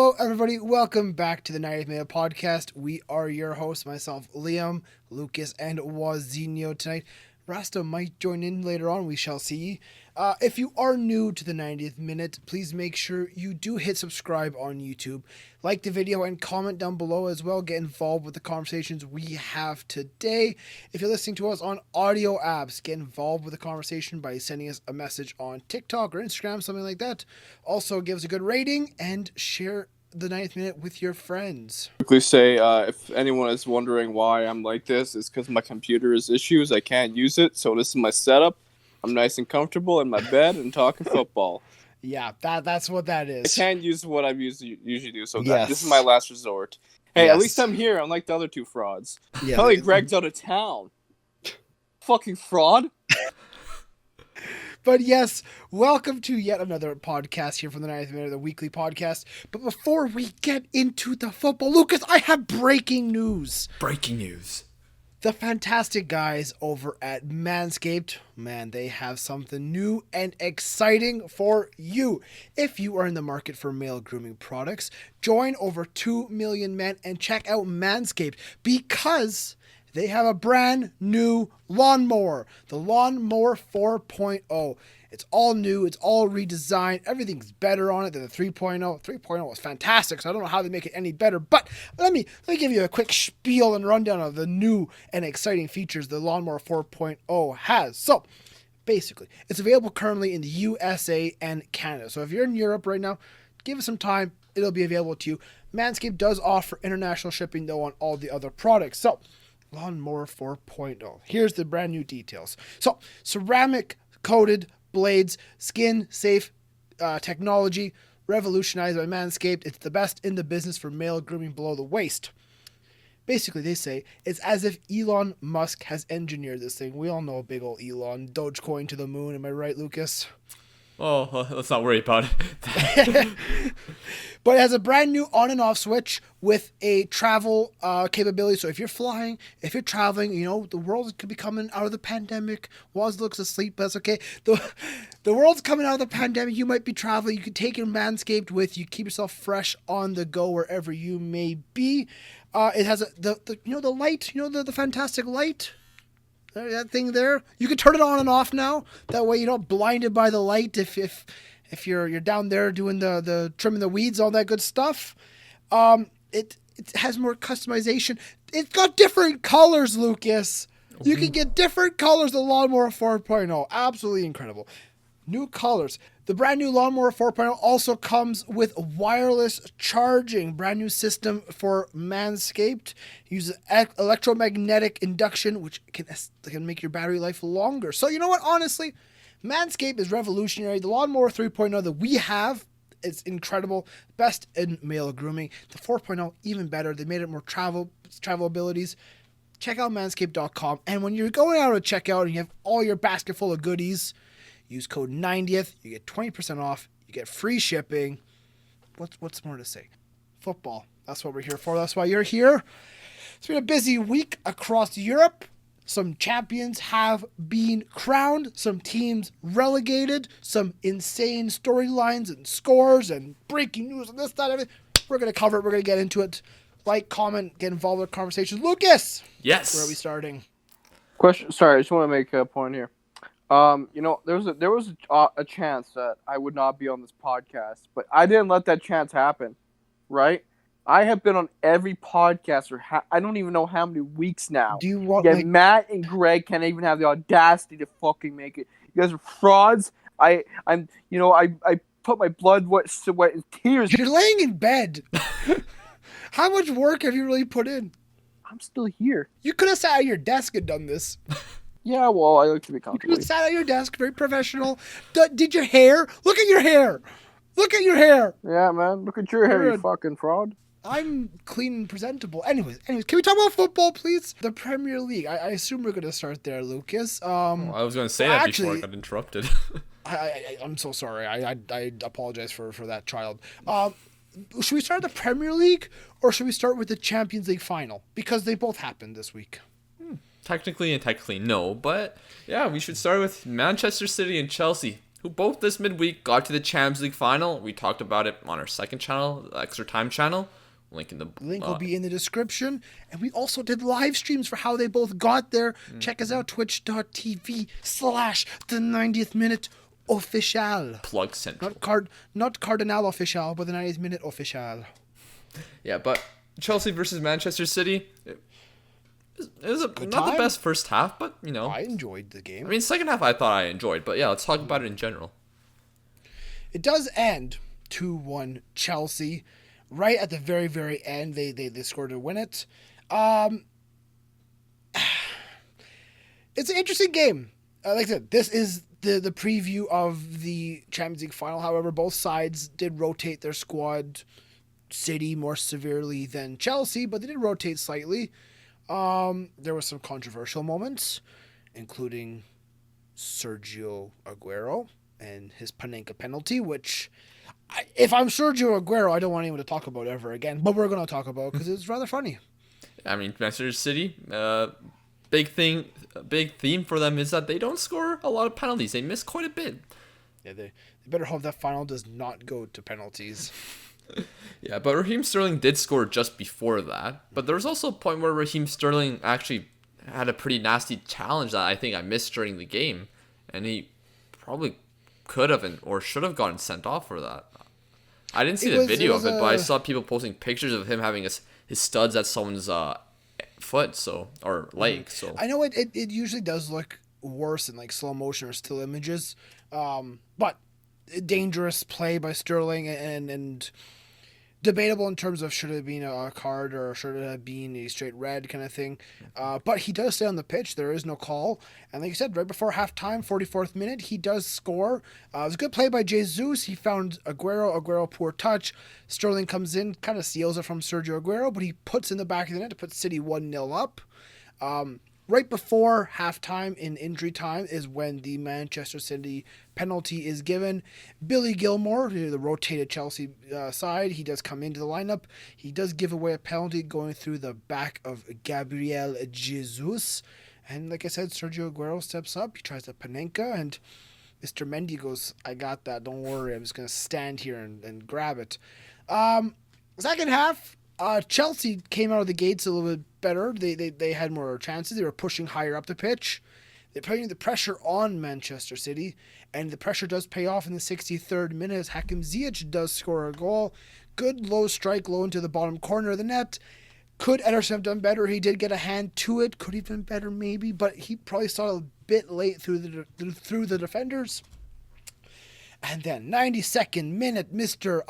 Hello, everybody. Welcome back to the 90th Minute Podcast. We are your hosts, myself, Liam, Lucas, and Wazinho tonight. Rasta might join in later on. We shall see. If you are new to the 90th Minute, please make sure you do hit subscribe on YouTube. Like the video and comment down below as well. Get involved with the conversations we have today. If you're listening to us on audio apps, get involved with the conversation by sending us a message on TikTok or Instagram, something like that. Also, give us a good rating and share the 90th Minute with your friends. Quickly say, if anyone is wondering why I'm like this, it's because my computer has issues. I can't use it, so this is my setup. I'm nice and comfortable in my bed and talking football. Yeah, that's what that is. I can't use what I usually do, so Yes. this is my last resort. Hey, Yes. At least I'm here, unlike the other two frauds. Yeah, Apparently Greg's out of town. Fucking fraud. But yes, welcome to yet another podcast here from the 90th Minute, the weekly podcast. But before we get into the football, Lucas, I have breaking news. Breaking news. The fantastic guys over at Manscaped, man, they have something new and exciting for you. If you are in the market for male grooming products, join over 2 million men and check out Manscaped because they have a brand new lawnmower, the Lawnmower 4.0. It's all new. It's all redesigned. Everything's better on it than the 3.0. 3.0 was fantastic, so I don't know how they make it any better. But let me give you a quick spiel and rundown of the new and exciting features the Lawnmower 4.0 has. So basically, it's available currently in the USA and Canada. So if you're in Europe right now, give it some time. It'll be available to you. Manscaped does offer international shipping, though, on all the other products. So Lawnmower 4.0. Here's the brand new details. So ceramic coated blades, skin safe technology, revolutionized by Manscaped. It's the best in the business for male grooming below the waist. Basically, they say it's as if Elon Musk has engineered this thing. We all know big old Elon, Dogecoin to the moon. Am I right, Lucas? Oh, let's not worry about it. But it has a brand new on and off switch with a travel capability. So if you're flying, if you're traveling, you know, the world could be coming out of the pandemic. Woz looks asleep, but that's okay. The world's coming out of the pandemic. You might be traveling. You can take your Manscaped with you. Keep yourself fresh on the go wherever you may be. It has the light, the fantastic light. That thing there, you can turn it on and off now. That way you're not blinded by the light if you're down there doing the trimming the weeds, all that good stuff. It has more customization. It's got different colors, Lucas. You can get different colors. The Lawnmower 4.0, absolutely incredible. New colors. The brand new Lawnmower 4.0 also comes with wireless charging. Brand new system for Manscaped. Uses electromagnetic induction, which can make your battery life longer. So you know what? Honestly, Manscaped is revolutionary. The Lawnmower 3.0 that we have, it's incredible. Best in male grooming. The 4.0, even better. They made it more travel abilities. Check out manscaped.com. And when you're going out to checkout and you have all your basket full of goodies, use code 90th. You get 20% off. You get free shipping. What's more to say? Football. That's what we're here for. That's why you're here. It's been a busy week across Europe. Some champions have been crowned. Some teams relegated. Some insane storylines and scores and breaking news and this, that, everything. We're going to cover it. We're going to get into it. Like, comment, get involved with the conversation. Lucas! Yes. Where are we starting? Question. Sorry, I just want to make a point here. There was a chance that I would not be on this podcast, but I didn't let that chance happen, right? I have been on every podcast I don't even know how many weeks now. Do you want Matt and Greg can't even have the audacity to fucking make it. You guys are frauds. I put my blood, sweat, and tears. You're laying in bed. How much work have you really put in? I'm still here. You could have sat at your desk and done this. Yeah, well, I like to be You comfortable. could have sat at your desk, very professional. Did your hair? Look at your hair. Look at your hair. Yeah, man. Look at your hair, You're you fucking fraud. I'm clean and presentable. Anyways, can we talk about football, please? The Premier League. I assume we're going to start there, Lucas. I was going to say that before I got interrupted. I'm so sorry. I apologize for that child. Should we start the Premier League or should we start with the Champions League final? Because they both happened this week. Technically no, but yeah, we should start with Manchester City and Chelsea, who who both this midweek got to the Champions League final. We talked about it on our second channel, the Extra Time channel. Link will be in the description. And we also did live streams for how they both got there. Check us out, twitch.tv/the 90th minute official. Plug central. Not Cardinal official, but the 90th minute official. Yeah, but Chelsea versus Manchester City. It was not the best first half, but I enjoyed the game. I mean, second half I thought I enjoyed, but yeah, let's talk about it in general. It does end 2-1 Chelsea. Right at the very, very end, they scored to win it. It's an interesting game. Like I said, this is the preview of the Champions League final. However, both sides did rotate their squad. City more severely than Chelsea, but they did rotate slightly. There were some controversial moments, including Sergio Aguero and his Panenka penalty, which, if I'm Sergio Aguero, I don't want anyone to talk about ever again, but we're going to talk about because it's rather funny. I mean, Manchester City, big theme for them is that they don't score a lot of penalties. They miss quite a bit. Yeah, they better hope that final does not go to penalties. Yeah, but Raheem Sterling did score just before that. But there was also a point where Raheem Sterling actually had a pretty nasty challenge that I think I missed during the game. And he probably could have or should have gotten sent off for that. I didn't see the video of it, but I saw people posting pictures of him having his studs at someone's foot or leg. So I know it usually does look worse in like slow motion or still images. But dangerous play by Sterling and debatable in terms of should it have been a card or should it have been a straight red kind of thing. But he does stay on the pitch. There is no call. And like you said, right before halftime, 44th minute, he does score. It was a good play by Jesus. He found Aguero, poor touch. Sterling comes in, kind of steals it from Sergio Aguero, but he puts in the back of the net to put City 1-0 up. Right before halftime in injury time is when the Manchester City penalty is given. Billy Gilmore, the rotated Chelsea side, he does come into the lineup. He does give away a penalty going through the back of Gabriel Jesus. And like I said, Sergio Aguero steps up. He tries to Panenka, and Mr. Mendy goes, I got that. Don't worry. I'm just going to stand here and grab it. Second half, Chelsea came out of the gates a little bit better. They had more chances. They were pushing higher up the pitch. They're putting the pressure on Manchester City, and the pressure does pay off in the 63rd minute as Hakim Ziyech does score a goal. Good low strike, low into the bottom corner of the net. Could Ederson have done better? He did get a hand to it. Could he have been better? Maybe, but he probably saw it a bit late through the defenders. And then 92nd minute, Mr.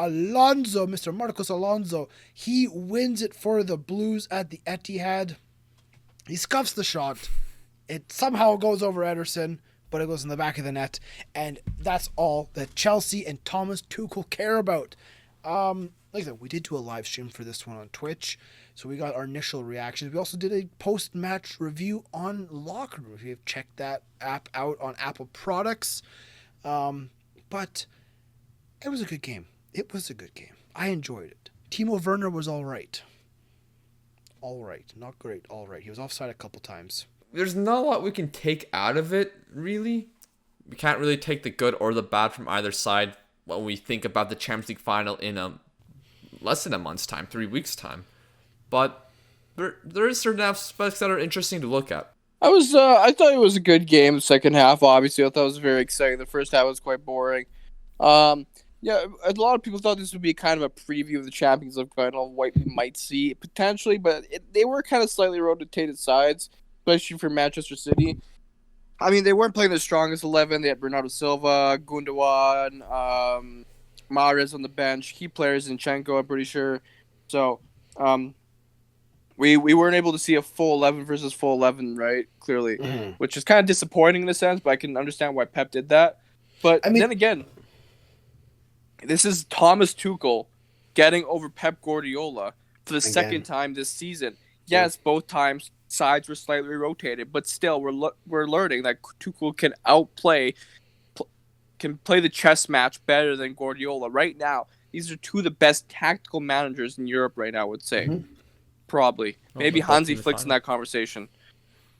Marcos Alonso, he wins it for the Blues at the Etihad. He scuffs the shot. It somehow goes over Ederson, but it goes in the back of the net. And that's all that Chelsea and Thomas Tuchel care about. Like I said, we did do a live stream for this one on Twitch, so we got our initial reactions. We also did a post-match review on Locker Room. If you've checked that app out on Apple products. But it was a good game. It was a good game. I enjoyed it. Timo Werner was all right. All right. Not great. All right. He was offside a couple times. There's not a lot we can take out of it, really. We can't really take the good or the bad from either side when we think about the Champions League final in less than a month's time, 3 weeks' time. But there is certain aspects that are interesting to look at. I thought it was a good game. The second half, obviously, I thought it was very exciting. The first half was quite boring. Yeah, a lot of people thought this would be kind of a preview of the Champions League final, what we might see potentially, but they were kind of slightly rotated sides, especially for Manchester City. I mean, they weren't playing the strongest 11. They had Bernardo Silva, Gundogan, Mahrez on the bench, key players, Zinchenko, I'm pretty sure. So, We weren't able to see a full 11 versus full 11, right? Clearly, which is kind of disappointing in a sense, but I can understand why Pep did that. But then again, this is Thomas Tuchel getting over Pep Guardiola for the second time this season. Yes, both times sides were slightly rotated, but still we're learning that Tuchel can play the chess match better than Guardiola right now. These are two of the best tactical managers in Europe right now, I would say. Probably. Maybe Hansi Flick's in that conversation.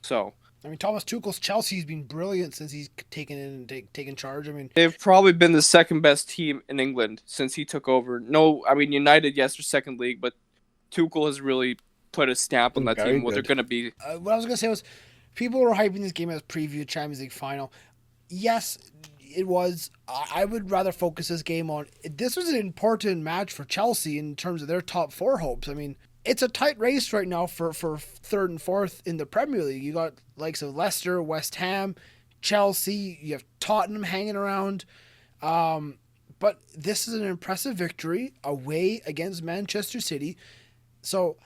So, I mean, Thomas Tuchel's Chelsea's been brilliant since he's taken charge. I mean, They've probably been the second best team in England since he took over. No, I mean United, yes, are second league, but Tuchel has really put a stamp on that Very team. What they're good. going to be. what I was gonna say was, people were hyping this game as preview Champions League final. Yes, it was. I would rather focus this game on. This was an important match for Chelsea in terms of their top four hopes. I mean, it's a tight race right now for third and fourth in the Premier League. You got likes of Leicester, West Ham, Chelsea. You have Tottenham hanging around. But this is an impressive victory away against Manchester City. So,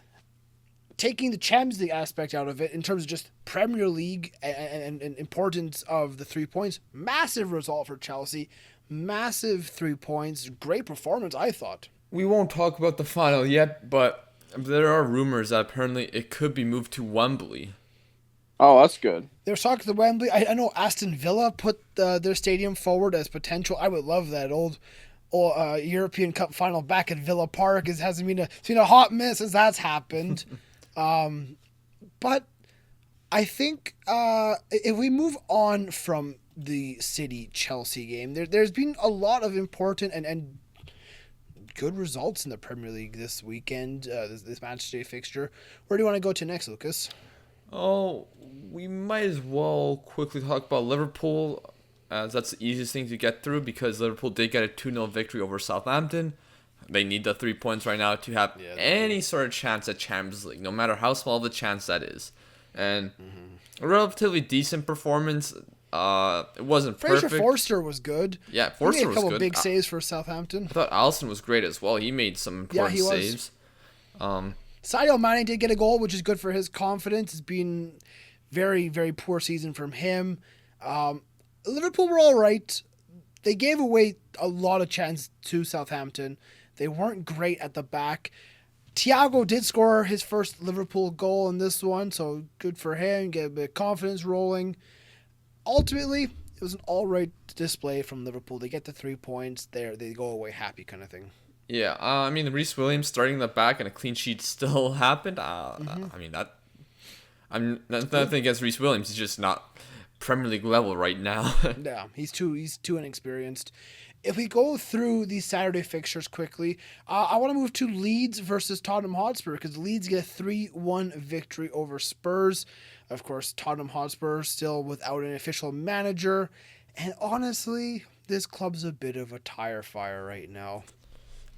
taking the Champions League aspect out of it, in terms of just Premier League and importance of the 3 points, massive result for Chelsea. Massive 3 points. Great performance, I thought. We won't talk about the final yet, but there are rumors that apparently it could be moved to Wembley. Oh, that's good. They were talking to Wembley. I know Aston Villa put their stadium forward as potential. I would love that old European Cup final back at Villa Park. It hasn't been a hot minute since that's happened. But I think if we move on from the City-Chelsea game, there's been a lot of important and good results in the Premier League this weekend, this match day fixture. Where do you want to go to next, Lucas? Oh, we might as well quickly talk about Liverpool, as that's the easiest thing to get through because Liverpool did get a 2-0 victory over Southampton. They need the 3 points right now to have any sort of chance at Champions League, no matter how small the chance that is. And a relatively decent performance. It wasn't Fraser perfect. Forster was good. Yeah, He Forster made a was couple good. big saves for Southampton. I thought Alisson was great as well. He made some important he was. saves. Sadio Mane did get a goal, which is good for his confidence. It's been very, very poor season from him. Liverpool were all right. They gave away a lot of chance to Southampton. They weren't great at the back. Thiago did score his first Liverpool goal in this one, so good for him. Get a bit of confidence rolling. Ultimately, it was an all right display from Liverpool. They get the 3 points. They go away happy kind of thing. Yeah, I mean, Reece Williams starting in the back and a clean sheet still happened. I mean, that's nothing against Reece Williams. He's just not Premier League level right now. Yeah, he's too inexperienced. If we go through these Saturday fixtures quickly, I want to move to Leeds versus Tottenham Hotspur because Leeds get a 3-1 victory over Spurs. Of course, Tottenham Hotspur still without an official manager. And honestly, this club's a bit of a tire fire right now.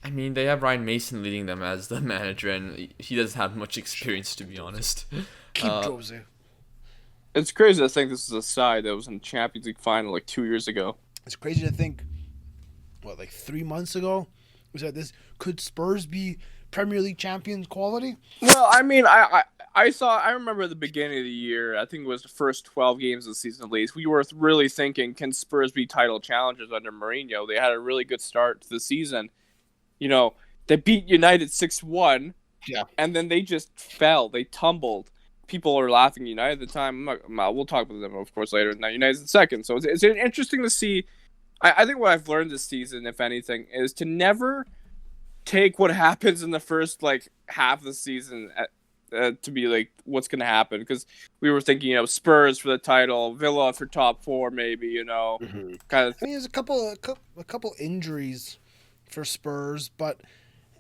I mean, they have Ryan Mason leading them as the manager, and he doesn't have much experience, to be honest. Keep Jose. It's crazy to think this is a side that was in the Champions League final like 2 years ago. It's crazy to think, like 3 months ago, was that this could Spurs be Premier League champions quality? Well, I mean, I remember at the beginning of the year, I think it was the first 12 games of the season at least, we were really thinking, can Spurs be title challengers under Mourinho? They had a really good start to the season. You know, they beat United 6-1, and then they just fell. They tumbled. People are laughing at United at the time. We'll talk about them, of course, later. Now United's in second. So it's interesting to see. I think what I've learned this season, if anything, is to never take what happens in the first, half of the season to be, what's going to happen. Because we were thinking, Spurs for the title, Villa for top four, maybe, kind of I mean, there's a couple injuries for Spurs, but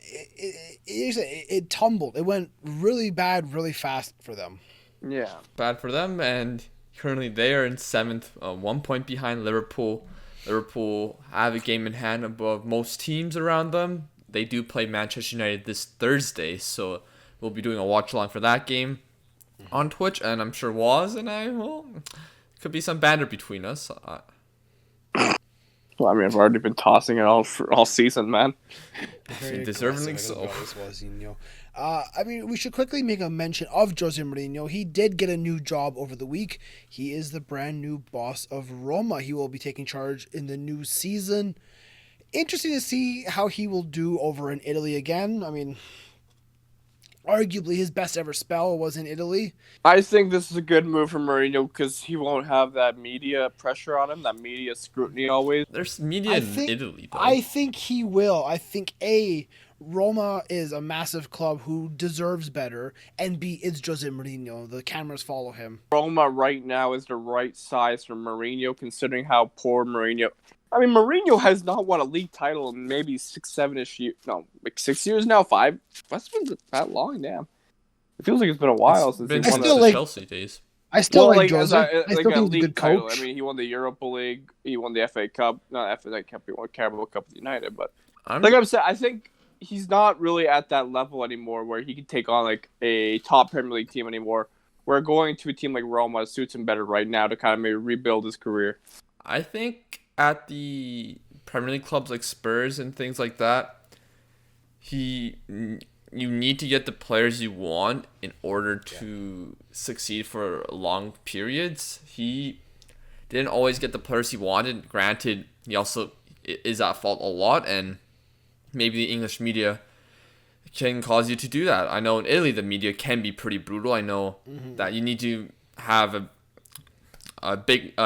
it tumbled. It went really bad, really fast for them. Yeah. Bad for them, and currently they are in 7th, 1 point behind Liverpool. Liverpool have a game in hand above most teams around them. They do play Manchester United this Thursday, so we'll be doing a watch-along for that game on Twitch, and I'm sure Woz and I could be some banter between us. Well, I mean, I've already been tossing it all season, man. Deservedly so. I mean, we should quickly make a mention of Jose Mourinho. He did get a new job over the week. He is the brand new boss of Roma. He will be taking charge in the new season. Interesting to see how he will do over in Italy again. I mean, arguably his best ever spell was in Italy. I think this is a good move for Mourinho because he won't have that media pressure on him, that media scrutiny always. There's media in Italy, though. I think he will. I think, Roma is a massive club who deserves better, and B, it's Jose Mourinho. The cameras follow him. Roma right now is the right size for Mourinho, considering how poor Mourinho. I mean, Mourinho has not won a league title in maybe 6, 7-ish years. No, like 6 years now, 5. That's been that long, damn. It feels like it's been a while since he Been won since still the like- Chelsea days. I still Well, like Jose. I like still a think he's a league good title. coach. I mean, he won the Europa League. He won the FA Cup. Not FA Cup. He won Carabao Cup with United. But like I'm saying, I think he's not really at that level anymore where he can take on like a top Premier League team anymore. Where going to a team like Roma suits him better right now to kind of maybe rebuild his career. I think at the Premier League clubs like Spurs and things like that, you need to get the players you want in order to succeed for long periods. He didn't always get the players he wanted. Granted, he also is at fault a lot, and maybe the English media can cause you to do that. I know in Italy the media can be pretty brutal. I know that you need to have a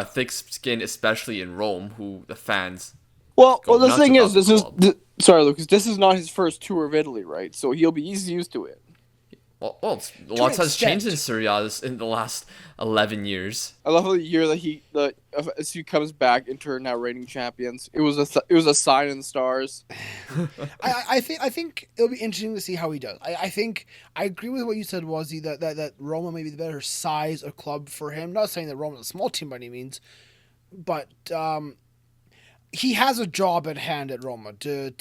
thick skin, especially in Rome, who the fans. Well, Go the nuts thing about is, the club. sorry, Lucas. This is not his first tour of Italy, right? So he's used to it. Well, lots has extent. changed in Serie A in the last 11 years. I love the year that as he comes back, Inter are now reigning champions. It was a sign in the stars. I think it'll be interesting to see how he does. I think I agree with what you said, Wazzy, that Roma may be the better size of club for him. Not saying that Roma's a small team by any means, but he has a job at hand at Roma to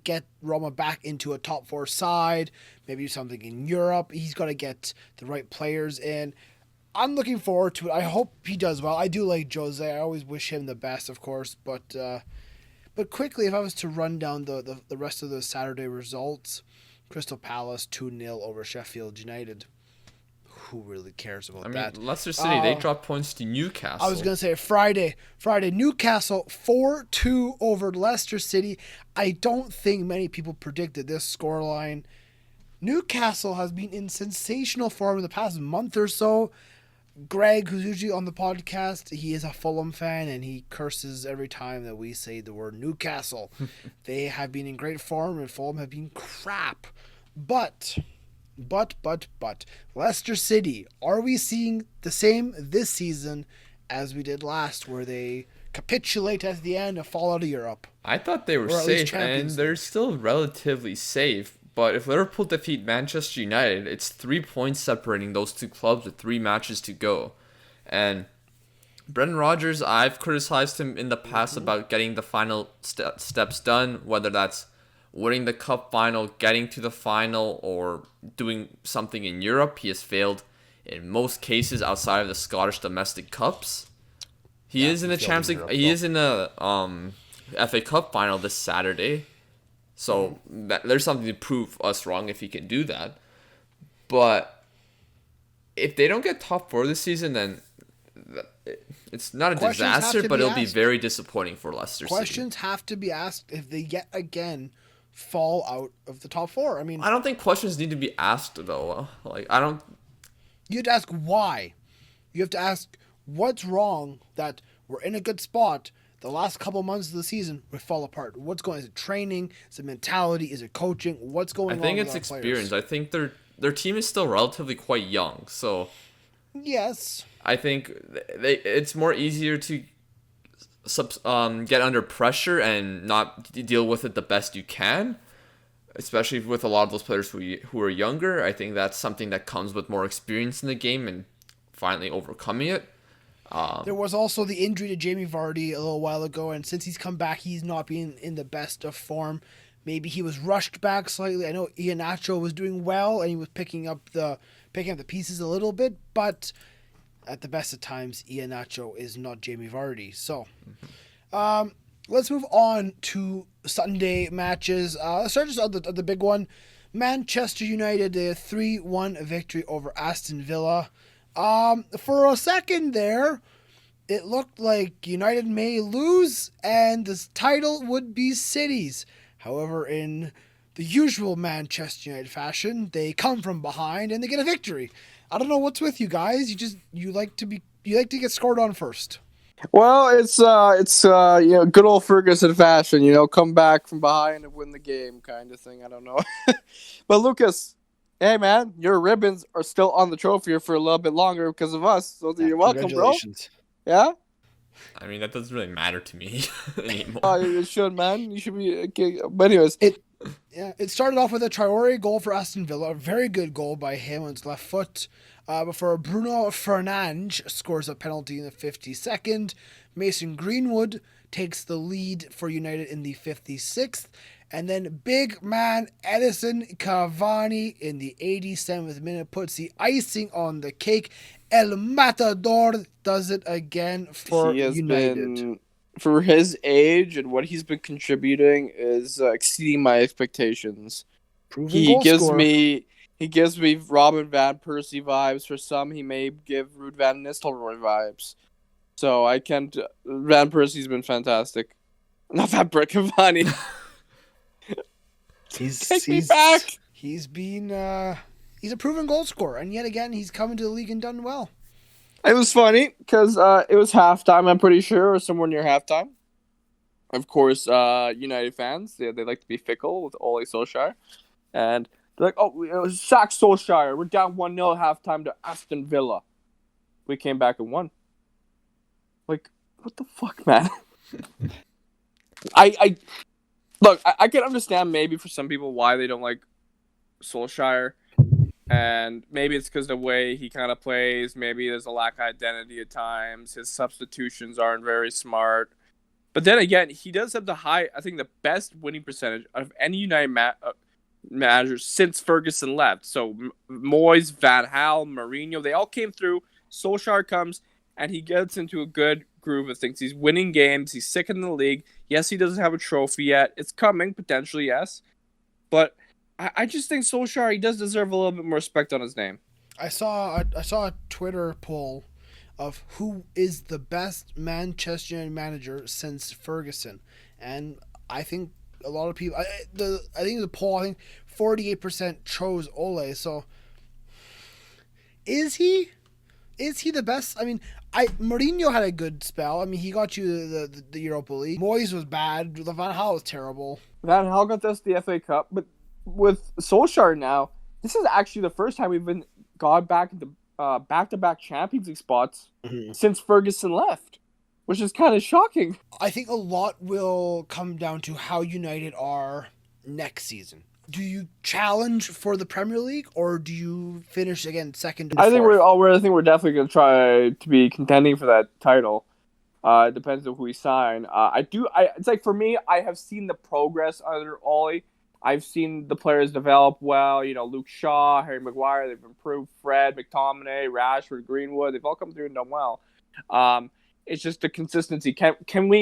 get Roma back into a top 4 side, maybe something in Europe. He's got to get the right players in. I'm looking forward to it. I hope he does well. I do like Jose. I always wish him the best, of course. But quickly, if I was to run down the rest of the Saturday results, Crystal Palace 2-0 over Sheffield United. Who really cares about that? Leicester City, they dropped points to Newcastle. I was going to say Friday, Newcastle 4-2 over Leicester City. I don't think many people predicted this scoreline. Newcastle has been in sensational form in the past month or so. Greg, who's usually on the podcast, he is a Fulham fan, and he curses every time that we say the word Newcastle. They have been in great form, and Fulham have been crap. But, Leicester City, are we seeing the same this season as we did last, where they capitulate at the end and fall out of Europe? I thought they were Or at least safe, and Champions they're still relatively safe. But if Liverpool defeat Manchester United, it's 3 points separating those two clubs with 3 matches to go. And Brendan Rodgers, I've criticized him in the past about getting the final steps done, whether that's winning the cup final, getting to the final, or doing something in Europe. He has failed in most cases outside of the Scottish domestic cups. He is in the Champions League. He is in the FA Cup final this Saturday. So there's something to prove us wrong if he can do that. But if they don't get top 4 this season, then it's not a Questions have disaster, to but be it'll be asked. very disappointing for Leicester City. Questions have to be asked if they yet again fall out of the top 4. I mean, I don't think questions need to be asked, though. you have to ask why. You have to ask what's wrong that we're in a good spot. The last couple months of the season, we fall apart. What's going on? Is it training? Is it mentality? Is it coaching? What's going on? I think with it's our experience. players? I think their team is still relatively quite young, so Yes. I think it's more easier to get under pressure and not deal with it the best you can, especially with a lot of those players who are younger. I think that's something that comes with more experience in the game and finally overcoming it. There was also the injury to Jamie Vardy a little while ago, and since he's come back, he's not been in the best of form. Maybe he was rushed back slightly. I know Iheanacho was doing well, and he was picking up the pieces a little bit, but at the best of times, Iheanacho is not Jamie Vardy. So, let's move on to Sunday matches. Let's start just on the big one. Manchester United, a 3-1 victory over Aston Villa. For a second there, it looked like United may lose and the title would be City's. However, in the usual Manchester United fashion, they come from behind and they get a victory. I don't know what's with you guys. You like to get scored on first. Well, it's good old Ferguson fashion. Come back from behind and win the game, kind of thing. I don't know, but Lucas, hey man, your ribbons are still on the trophy for a little bit longer because of us. So you're welcome, bro. Yeah. I mean, that doesn't really matter to me anymore. It should, man. You should be. Okay. But anyways, it started off with a Traore goal for Aston Villa. A very good goal by him on his left foot. Before Bruno Fernandes scores a penalty in the 52nd. Mason Greenwood takes the lead for United in the 56th. And then big man Edison Cavani in the 87th minute puts the icing on the cake. El Matador does it again for United. For his age and what he's been contributing is exceeding my expectations. He gives me Robin van Persie vibes. For some, he may give Ruud van Nistelrooy vibes. So Van Persie's been fantastic. Not Van Cavani. Take me back. He's a proven goal scorer, and yet again, he's come into the league and done well. It was funny because it was halftime, I'm pretty sure, or somewhere near halftime. Of course, United fans, they like to be fickle with Ole Solskjaer. And they're like, oh, sack Solskjaer. We're down 1-0 halftime to Aston Villa. We came back and won. Like, what the fuck, man? Look, I can understand maybe for some people why they don't like Solskjaer. And maybe it's because the way he kind of plays. Maybe there's a lack of identity at times. His substitutions aren't very smart. But then again, he does have I think the best winning percentage of any United manager since Ferguson left. So Moyes, Van Gaal, Mourinho, they all came through. Solskjaer comes, and he gets into a good groove of things. He's winning games. He's second in the league. Yes, he doesn't have a trophy yet. It's coming, potentially, yes. But I just think Solskjaer, he does deserve a little bit more respect on his name. I saw a Twitter poll of who is the best Manchester United manager since Ferguson, and I think a lot of people. I think the poll. I think 48% chose Ole. So is he the best? I mean, Mourinho had a good spell. I mean, he got you the Europa League. Moyes was bad. Van Gaal was terrible. Van Gaal got us the FA Cup, but with Solskjaer now, this is actually the first time we've gone back into back-to-back Champions League spots since Ferguson left, which is kind of shocking. I think a lot will come down to how United are next season. Do you challenge for the Premier League, or do you finish again second? I think we're definitely going to try to be contending for that title. It depends on who we sign. It's like for me, I have seen the progress under Ole. I've seen the players develop well. Luke Shaw, Harry Maguire, they've improved. Fred, McTominay, Rashford, Greenwood, they've all come through and done well. It's just the consistency. Can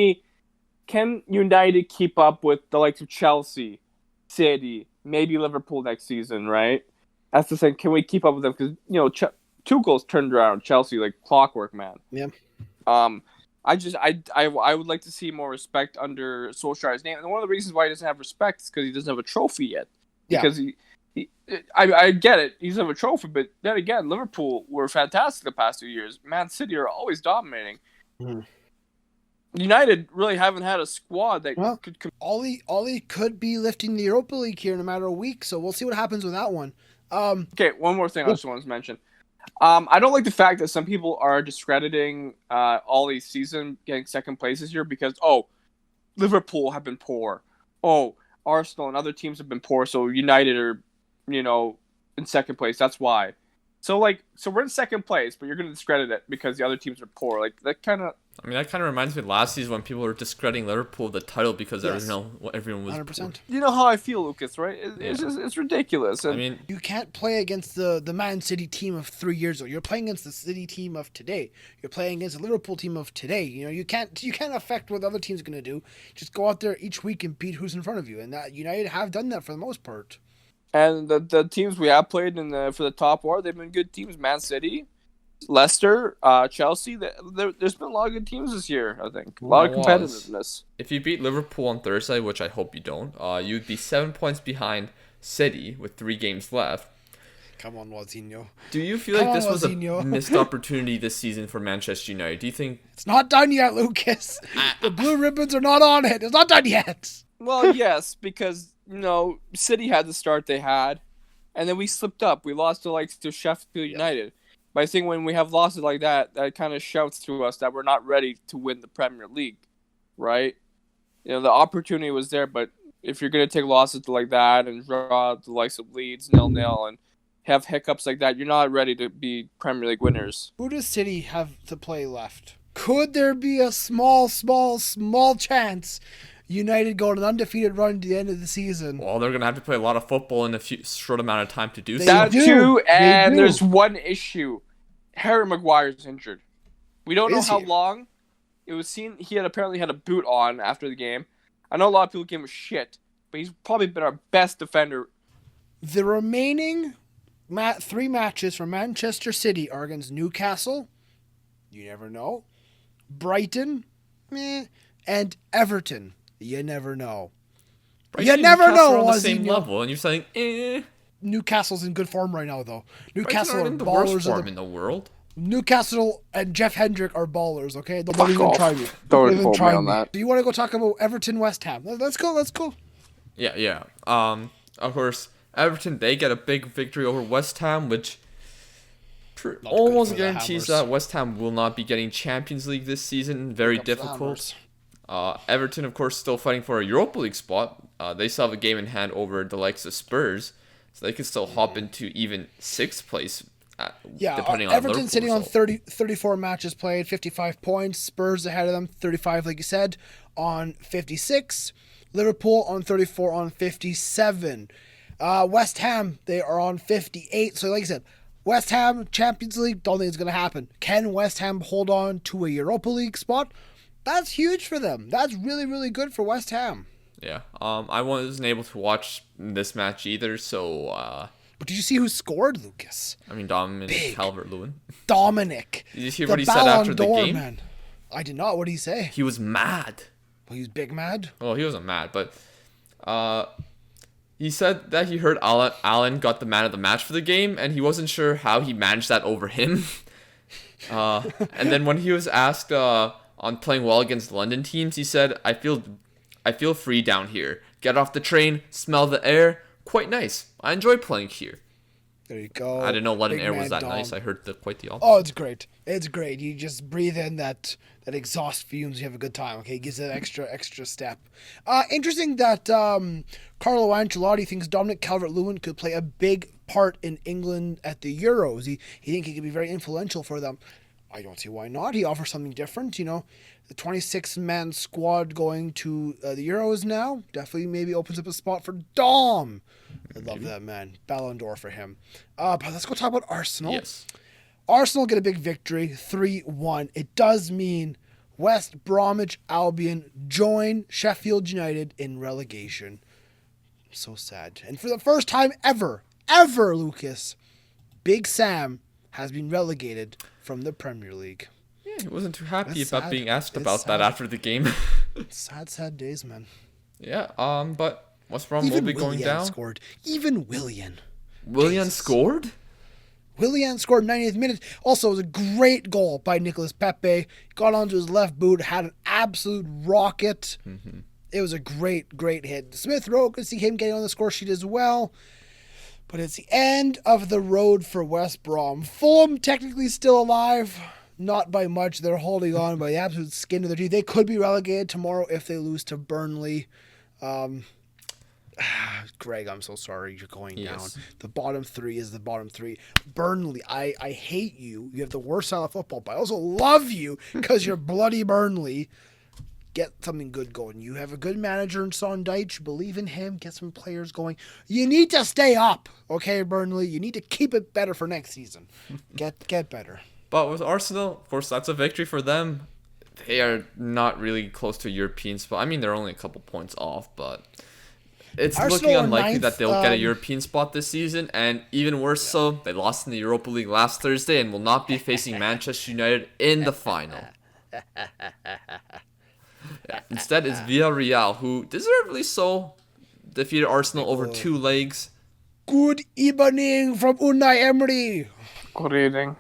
United keep up with the likes of Chelsea, City, maybe Liverpool next season, right? That's the thing. Can we keep up with them? Because, Tuchel's turned around Chelsea like clockwork, man. Yeah. I would like to see more respect under Solskjaer's name. And one of the reasons why he doesn't have respect is because he doesn't have a trophy yet. Yeah. Because I get it. He doesn't have a trophy, but then again, Liverpool were fantastic the past 2 years. Man City are always dominating. Mm-hmm. United really haven't had a squad that could... Ole could be lifting the Europa League here in a matter of weeks, so we'll see what happens with that one. Okay, one more thing I just wanted to mention. I don't like the fact that some people are discrediting Ole's season getting second place this year because, Liverpool have been poor. Arsenal and other teams have been poor, so United are, in second place. That's why. So we're in second place, but you're going to discredit it because the other teams are poor. That kind of... I mean, that kind of reminds me of last season when people were discrediting Liverpool the title because everyone was 100%. poor. You know how I feel, Lucas, right? It's ridiculous. I mean, you can't play against the Man City team of 3 years ago. You're playing against the City team of today. You're playing against the Liverpool team of today. You can't affect what the other team's going to do. Just go out there each week and beat who's in front of you. And that United have done that for the most part. And the teams we have played for the top four, they've been good teams. Man City, Leicester, Chelsea. There's been a lot of good teams this year, I think. A lot of competitiveness. If you beat Liverpool on Thursday, which I hope you don't, you'd be 7 points behind City with 3 games left. Come on, Wozinho. Do you feel Come like on, this was a Wozinho. missed opportunity this season for Manchester United? Do you think? It's not done yet, Lucas. The blue ribbons are not on it. It's not done yet. Well, yes, because, City had the start they had, and then we slipped up. We lost to Sheffield United. But I think when we have losses like that, that kind of shouts to us that we're not ready to win the Premier League, right? The opportunity was there, but if you're going to take losses like that and draw the likes of Leeds 0-0 and have hiccups like that, you're not ready to be Premier League winners. Who does City have to play left? Could there be a small chance United go on an undefeated run to the end of the season? Well, they're gonna have to play a lot of football in a short amount of time to do so. That do. too, and They do. there's one issue. Harry Maguire is injured. We don't know Is how he? long. It was seen he had apparently had a boot on after the game. I know a lot of people gave him shit, but he's probably been our best defender. The remaining 3 matches for Manchester City are against Newcastle. You never know. Brighton, and Everton. You never know. Brighton You never and Newcastle know, are on the same Wozinho. level, and you're saying, Newcastle's in good form right now, though. Brighton Newcastle aren't are in the worst ballers. form in the world. Newcastle and Jeff Hendrick are ballers, okay? Don't Fuck even off. try me. Don't even quote me try on that. Do you want to go talk about Everton West Ham? Let's go. Yeah. Of course, Everton, they get a big victory over West Ham, which almost for the guarantees Hammers. that West Ham will not be getting Champions League this season. Very Up the difficult. Hammers. Everton, of course, still fighting for a Europa League spot. They still have a game in hand over the likes of Spurs, so they could still hop into even 6th place. Depending on Everton Liverpool sitting on result. 34 matches played, 55 points. Spurs ahead of them, 35, like you said, on 56. Liverpool on 34 on 57. West Ham, they are on 58. So, like you said, West Ham, Champions League, don't think it's going to happen. Can West Ham hold on to a Europa League spot? That's huge for them. That's really, really good for West Ham. Yeah. I wasn't able to watch this match either, so But did you see who scored, Lucas? Dominic Big. Calvert-Lewin. Dominic. Did you hear the what he said Ballon after the d'Or game? man. I did not. What did he say? He was mad. Well, he was big mad. Well, he wasn't mad, but he said that he heard Allen got the man of the match for the game, and he wasn't sure how he managed that over him. And then when he was asked on playing well against London teams, he said, I feel free down here. Get off the train, smell the air. Quite nice. I enjoy playing here. There you go. I didn't know London Big air man was that Dom. nice. I heard quite the opposite. Oh, it's great. It's great. You just breathe in that exhaust fumes. You have a good time. Okay, it gives it an extra step. Interesting that Carlo Ancelotti thinks Dominic Calvert-Lewin could play a big part in England at the Euros. He thinks he could be very influential for them. I don't see why not. He offers something different. The 26-man squad going to the Euros now definitely maybe opens up a spot for Dom. I love that man. Ballon d'Or for him. But let's go talk about Arsenal. Yes. Arsenal get a big victory, 3-1. It does mean West Bromwich Albion join Sheffield United in relegation. So sad. And for the first time ever, Lucas, Big Sam has been relegated from the Premier League. Yeah, he wasn't too happy That's about sad. being asked It's about that sad. after the game. Sad days, man. Yeah, but West Brom will be going down. Scored. Even Willian. Willian Jesus. scored? Willian scored 90th minute. Also, it was a great goal by Nicolas Pepe. Got onto his left boot, had an absolute rocket. Mm-hmm. It was a great hit. Smith Rowe could see him getting on the score sheet as well. But it's the end of the road for West Brom. Fulham technically still alive. Not by much. They're holding on by the absolute skin of their teeth. They could be relegated tomorrow if they lose to Burnley. Greg, I'm so sorry you're going down. Yes. The bottom 3 is the bottom 3. Burnley, I hate you. You have the worst style of football, but I also love you because you're bloody Burnley. Get something good going. You have a good manager in Son Deitch. Believe in him. Get some players going. You need to stay up, okay, Burnley? You need to keep it better for next season. Get better. But with Arsenal, of course, that's a victory for them. They are not really close to a European spot. I mean, they're only a couple points off, but it's Arsenal looking are unlikely ninth, that they'll get a European spot this season. And even worse so, they lost in the Europa League last Thursday and will not be facing Manchester United in the final. Yeah. Instead, it's Villarreal, who deservedly so defeated Arsenal over 2 legs. Good evening from Unai Emery. Good evening.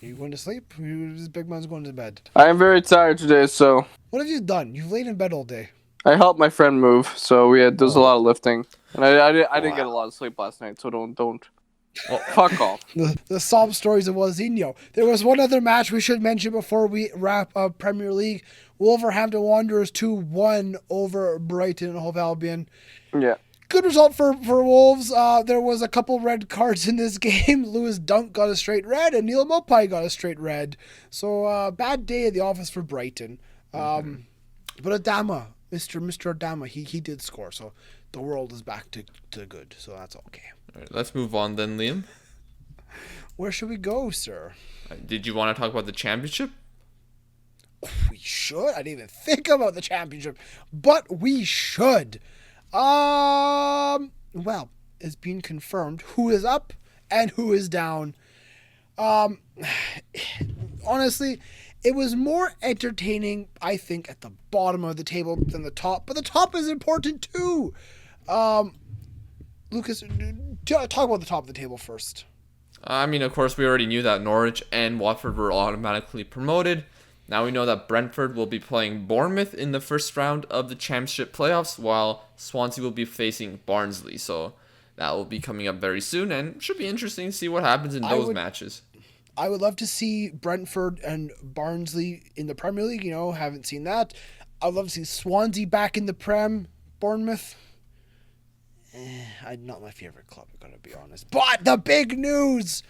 Are you going to sleep? This big man's going to bed. I am very tired today, so What have you done? You've laid in bed all day. I helped my friend move, so there's a lot of lifting, and I didn't get a lot of sleep last night, so don't. Well, fuck off. The sob stories of Wozinho. There was one other match we should mention before we wrap up Premier League. Wolverhampton Wanderers 2-1 over Brighton and Hove Albion. Yeah. Good result for Wolves. There was a couple red cards in this game. Lewis Dunk got a straight red and Neil Mopai got a straight red. So bad day at the office for Brighton. But Adama, Mr. Adama, he did score. So the world is back to good. So that's okay. All right, let's move on then, Liam. Where should we go, sir? Did you want to talk about the championship? We should. I didn't even think about the championship, but we should. Well, it's been confirmed who is up and who is down. Honestly, it was more entertaining, I think, at the bottom of the table than the top, but the top is important too. Lucas, talk about the top of the table first. I mean, of course, we already knew that Norwich and Watford were automatically promoted. Now we know that Brentford will be playing Bournemouth in the first round of the Championship playoffs, while Swansea will be facing Barnsley. So that will be coming up very soon, and should be interesting to see what happens in those matches. I would love to see Brentford and Barnsley in the Premier League. Haven't seen that. I'd love to see Swansea back in the Prem. Bournemouth, not my favorite club, I'm gonna be honest. But the big news: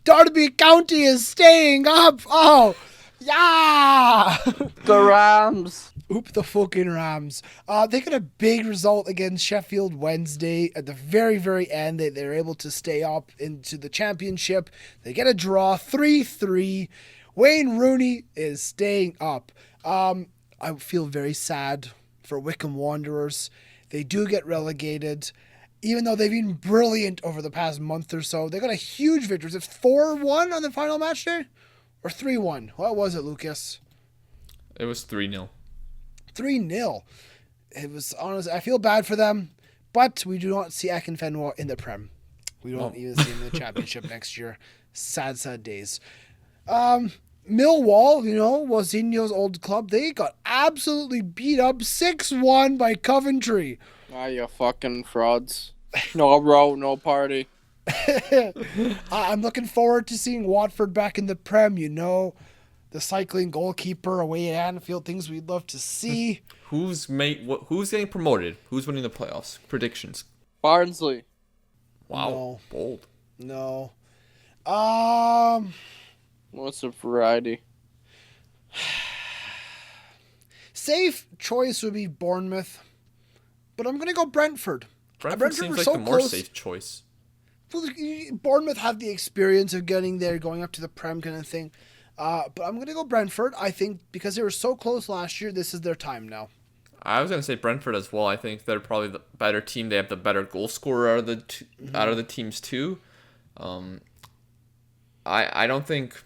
Derby County is staying up. Oh. Yeah! The Rams. Oop, the fucking Rams. They got a big result against Sheffield Wednesday. At the very, very end, they're able to stay up into the championship. They get a draw, 3-3. Wayne Rooney is staying up. I feel very sad for Wycombe Wanderers. They do get relegated. Even though they've been brilliant over the past month or so, they got a huge victory. Is it 4-1 on the final match day? Or 3-1. What was it, Lucas? It was 3-0. 3-0. It was, honestly, I feel bad for them, but we do not see Akinfenwa in the Prem. We don't even see him in the Championship next year. Sad, sad days. Millwall, Wozinho's old club, they got absolutely beat up 6-1 by Coventry. Ah, you fucking frauds. No row, no party. I'm looking forward to seeing Watford back in the Prem, the cycling goalkeeper away at Anfield, things we'd love to see. Who's getting promoted? Who's winning the playoffs? Predictions. Barnsley. Wow. No. Bold. No. What's the variety? Safe choice would be Bournemouth, but I'm going to go Brentford. Brentford seems like the more safe choice. Bournemouth have the experience of getting there, going up to the Prem kind of thing. But I'm going to go Brentford. I think because they were so close last year, this is their time now. I was going to say Brentford as well. I think they're probably the better team. They have the better goal scorer out of the teams too. I don't think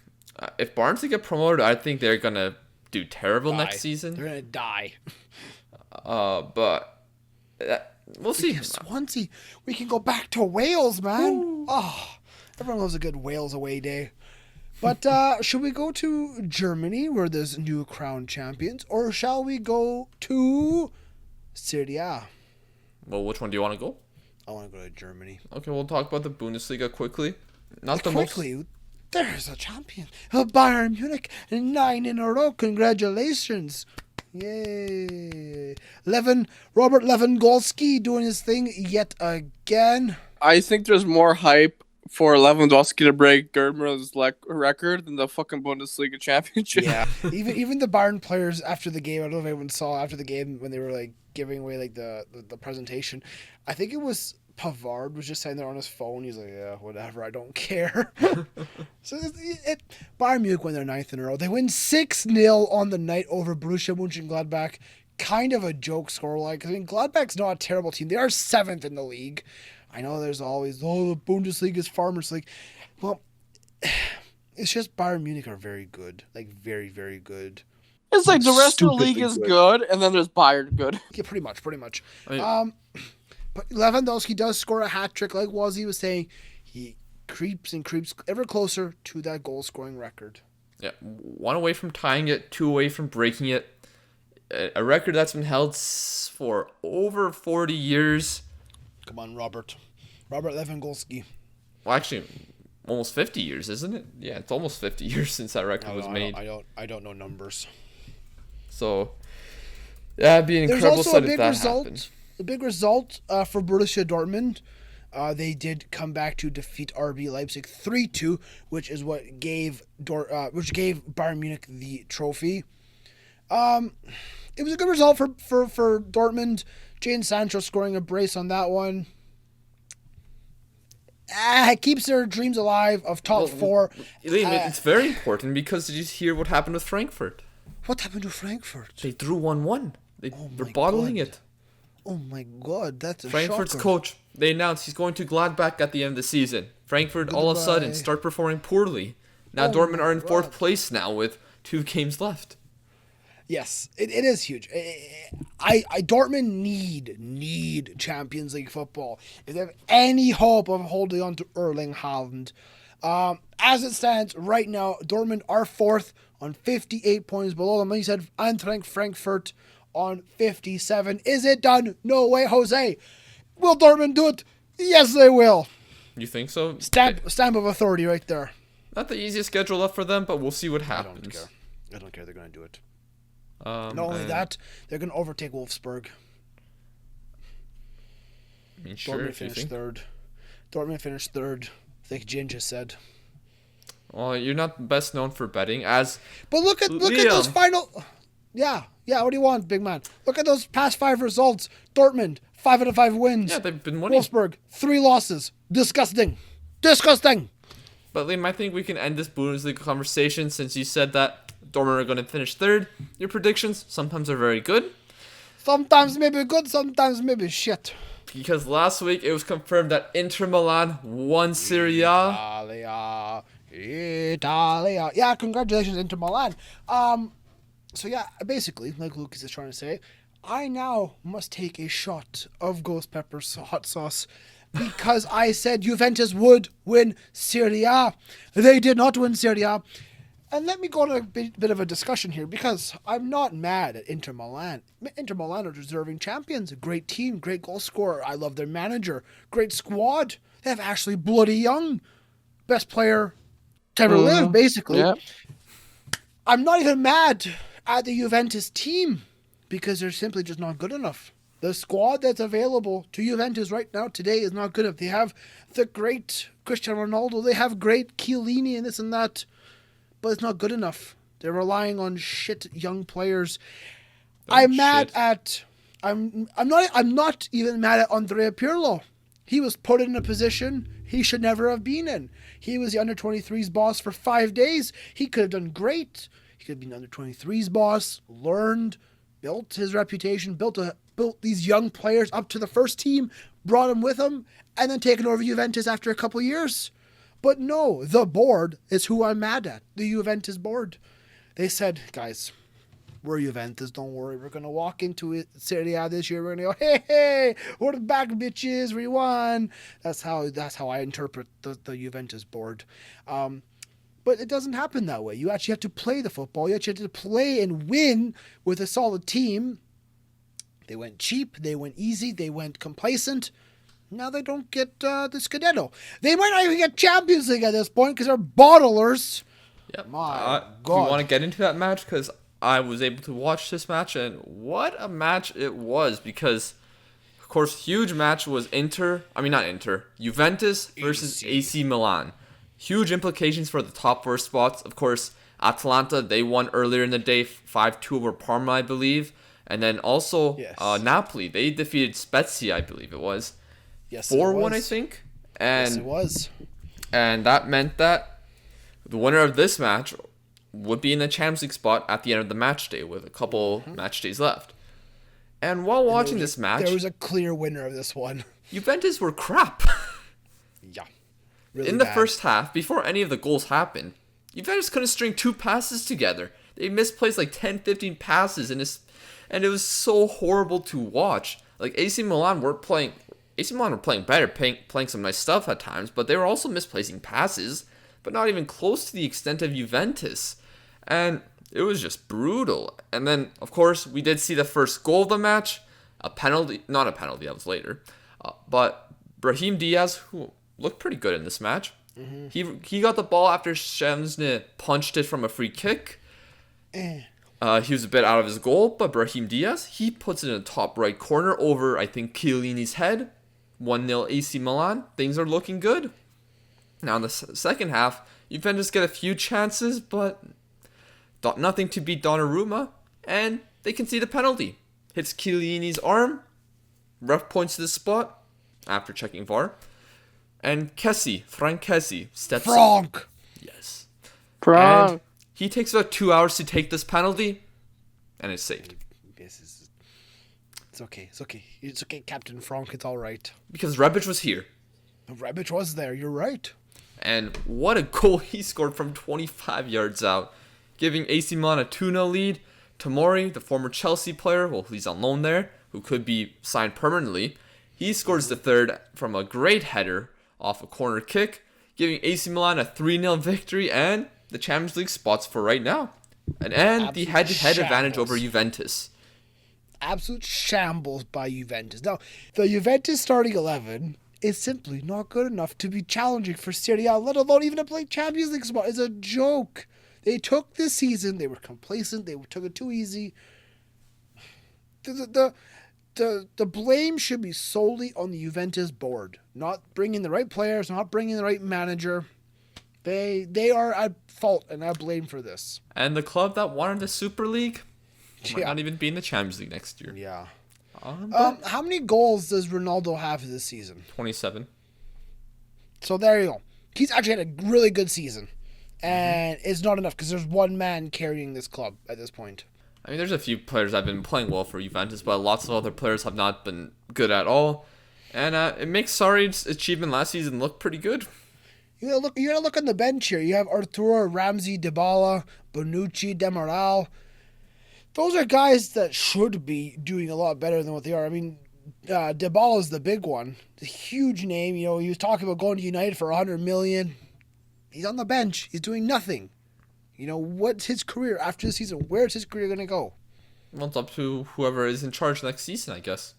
if Barnsley get promoted, I think they're going to do terrible next season. They're going to die. But we'll see. Swansea, we can go back to Wales, man. Ooh. Oh, everyone loves a good Wales away day. But should we go to Germany, where there's new crowned champions, or shall we go to Serie A? Well, which one do you want to go? I want to go to Germany. Okay, we'll talk about the Bundesliga quickly. There's a champion. Bayern Munich, 9 in a row. Congratulations. Yay. Robert Lewandowski doing his thing yet again. I think there's more hype for Lewandowski to break Gerdmer's record than the fucking Bundesliga championship. Yeah. even the Bayern players after the game, I don't know if anyone saw after the game when they were giving away the presentation. I think it was Pavard was just sitting there on his phone. He's like, yeah, whatever, I don't care. So Bayern Munich win their 9th in a row. They win 6-0 on the night over Borussia Mönchengladbach. Kind of a joke scoreline, because Gladbach's not a terrible team. They are 7th in the league. I know there's always, the Bundesliga is Farmers League. Well, it's just Bayern Munich are very good. Very, very good. It's like the rest of the league is good, and then there's Bayern good. Yeah, pretty much. I mean, But Lewandowski does score a hat trick, like Wozzy was saying. He creeps and creeps ever closer to that goal scoring record. Yeah, 1 away from tying it, 2 away from breaking it. A record that's been held for over 40 years. Come on, Robert Lewandowski. Well, actually, almost 50 years, isn't it? Yeah, it's almost 50 years since that record was made. I don't know numbers. So, yeah, it'd be an incredible sight if that happened. A big result for Borussia Dortmund. They did come back to defeat RB Leipzig 3-2, which is what gave Bayern Munich the trophy. It was a good result for Dortmund. Jadon Sancho scoring a brace on that one. It keeps their dreams alive of top four. Liam, it's very important because did you hear what happened with Frankfurt? What happened to Frankfurt? They drew 1-1. They're bottling it. Oh my god, that's a Frankfurt's shocker. coach, they announced he's going to Gladbach at the end of the season. Frankfurt all of a sudden start performing poorly. Now Dortmund are in fourth place now with 2 games left. Yes, it is huge. Dortmund need Champions League football if they have any hope of holding on to Erling Haaland. As it stands right now, Dortmund are 4th on 58 points below them. Like you said, Eintracht Frankfurt on 57. Is it done? No way, Jose. Will Dortmund do it? Yes, they will. You think so? Stamp of authority right there. Not the easiest schedule left for them, but we'll see what happens. I don't care. They're going to do it. Not Not only that, they're going to overtake Wolfsburg. I mean, sure, Dortmund finished third. Dortmund finished third, like Ginger said. Well, you're not best known for betting, as. But look at those final. Yeah. What do you want, big man? Look at those past 5 results. Dortmund 5 out of 5 wins. Yeah, they've been winning. Wolfsburg 3 losses. Disgusting. But Liam, I think we can end this Bundesliga conversation since you said that Dortmund are going to finish third. Your predictions sometimes are very good. Sometimes maybe good, sometimes maybe shit. Because last week it was confirmed that Inter Milan won Serie A. Italia. Yeah, congratulations, Inter Milan. So yeah, basically, like Lucas is trying to say, I now must take a shot of ghost pepper hot sauce because I said Juventus would win Serie A. They did not win Serie A. And let me go on a bit of a discussion here because I'm not mad at Inter Milan. Inter Milan are deserving champions. A great team, great goal scorer. I love their manager. Great squad. They have Ashley Bloody Young. Best player to ever live, basically. Yeah. I'm not even mad at the Juventus team because they're simply just not good enough. The squad that's available to Juventus right now today is not good enough. They have the great Cristiano Ronaldo. They have great Chiellini and this and that. But it's not good enough. They're relying on shit young players. I'm not even mad at Andrea Pirlo. He was put in a position he should never have been in. He was the under-23s boss for 5 days. He could have done great. He could have been under-23s boss, learned, built his reputation, built these young players up to the first team, brought them with him, and then taken over Juventus after a couple of years. But no, the board is who I'm mad at. The Juventus board. They said, guys, we're Juventus, don't worry. We're going to walk into it, Serie A this year. We're going to go, hey, we're the back, bitches. We won. That's how I interpret the Juventus board. But it doesn't happen that way. You actually have to play the football. You actually have to play and win with a solid team. They went cheap. They went easy. They went complacent. Now they don't get the Scudetto. They might not even get Champions League at this point because they're bottlers. Yep. My Do you God. want to get into that match? Because I was able to watch this match, and what a match it was. Because, of course, huge match was Juventus versus AC Milan. Huge implications for the top 4 spots. Of course, Atalanta, they won earlier in the day, 5-2 over Parma, I believe. And then also Napoli, they defeated Spezia, I believe it was. Yes, 4-1, I think. And, yes, it was. And that meant that the winner of this match would be in the Champions League spot at the end of the match day with a couple match days left. And while watching this match, there was a clear winner of this one. Juventus were crap. Yeah. Really in the bad. first half, before any of the goals happened, Juventus couldn't string 2 passes together. They misplaced like 10, 15 passes, and it was so horrible to watch. Like AC Milan were playing AC Milan were playing better, playing some nice stuff at times, but they were also misplacing passes, but not even close to the extent of Juventus. And it was just brutal. And then, of course, we did see the first goal of the match. A penalty, not a penalty, that was later. But Brahim Diaz, who looked pretty good in this match, he got the ball after Cheslea punched it from a free kick. He was a bit out of his goal, but Brahim Diaz, he puts it in the top right corner over, I think, Chiellini's head. 1-0 AC Milan. Things are looking good. Now in the second half, Juventus get a few chances, but nothing to beat Donnarumma, and they concede a penalty. Hits Chiellini's arm. Ref points to the spot after checking VAR. And Frank Kessie steps up. Yes. Frank. And he takes about 2 hours to take this penalty, and it's saved. It's okay. It's okay, Captain Frank. It's all right. Because Rebic was here. Rebic was there. You're right. And what a goal he scored from 25 yards out, giving AC Milan a 2-0 lead. Tomori, the former Chelsea player, well, he's on loan there, who could be signed permanently, he scores the third from a great header off a corner kick, giving AC Milan a 3-0 victory and the Champions League spots for right now. And the head-to-head advantage over Juventus. Absolute shambles by Juventus. Now, the Juventus starting 11 is simply not good enough to be challenging for Serie A, let alone even to play Champions League spot. It's a joke. They took this season, they were complacent, they took it too easy. The blame should be solely on the Juventus board. Not bringing the right players, not bringing the right manager. They are at fault and at blame for this. And the club that wanted the Super League might not even be in the Champions League next year. Yeah. How many goals does Ronaldo have this season? 27. So there you go. He's actually had a really good season. And it's not enough because there's one man carrying this club at this point. I mean, there's a few players that have been playing well for Juventus, but lots of other players have not been good at all. And it makes Sarri's achievement last season look pretty good. You gotta look on the bench here. You have Arturo, Ramsey, Dybala, Bonucci, Demiral. Those are guys that should be doing a lot better than what they are. I mean, Dybala's the big one. The huge name. You know, he was talking about going to United for $100 million. He's on the bench. He's doing nothing. You know, what's his career after the season? Where's his career going to go? Well, it's up to whoever is in charge next season, I guess.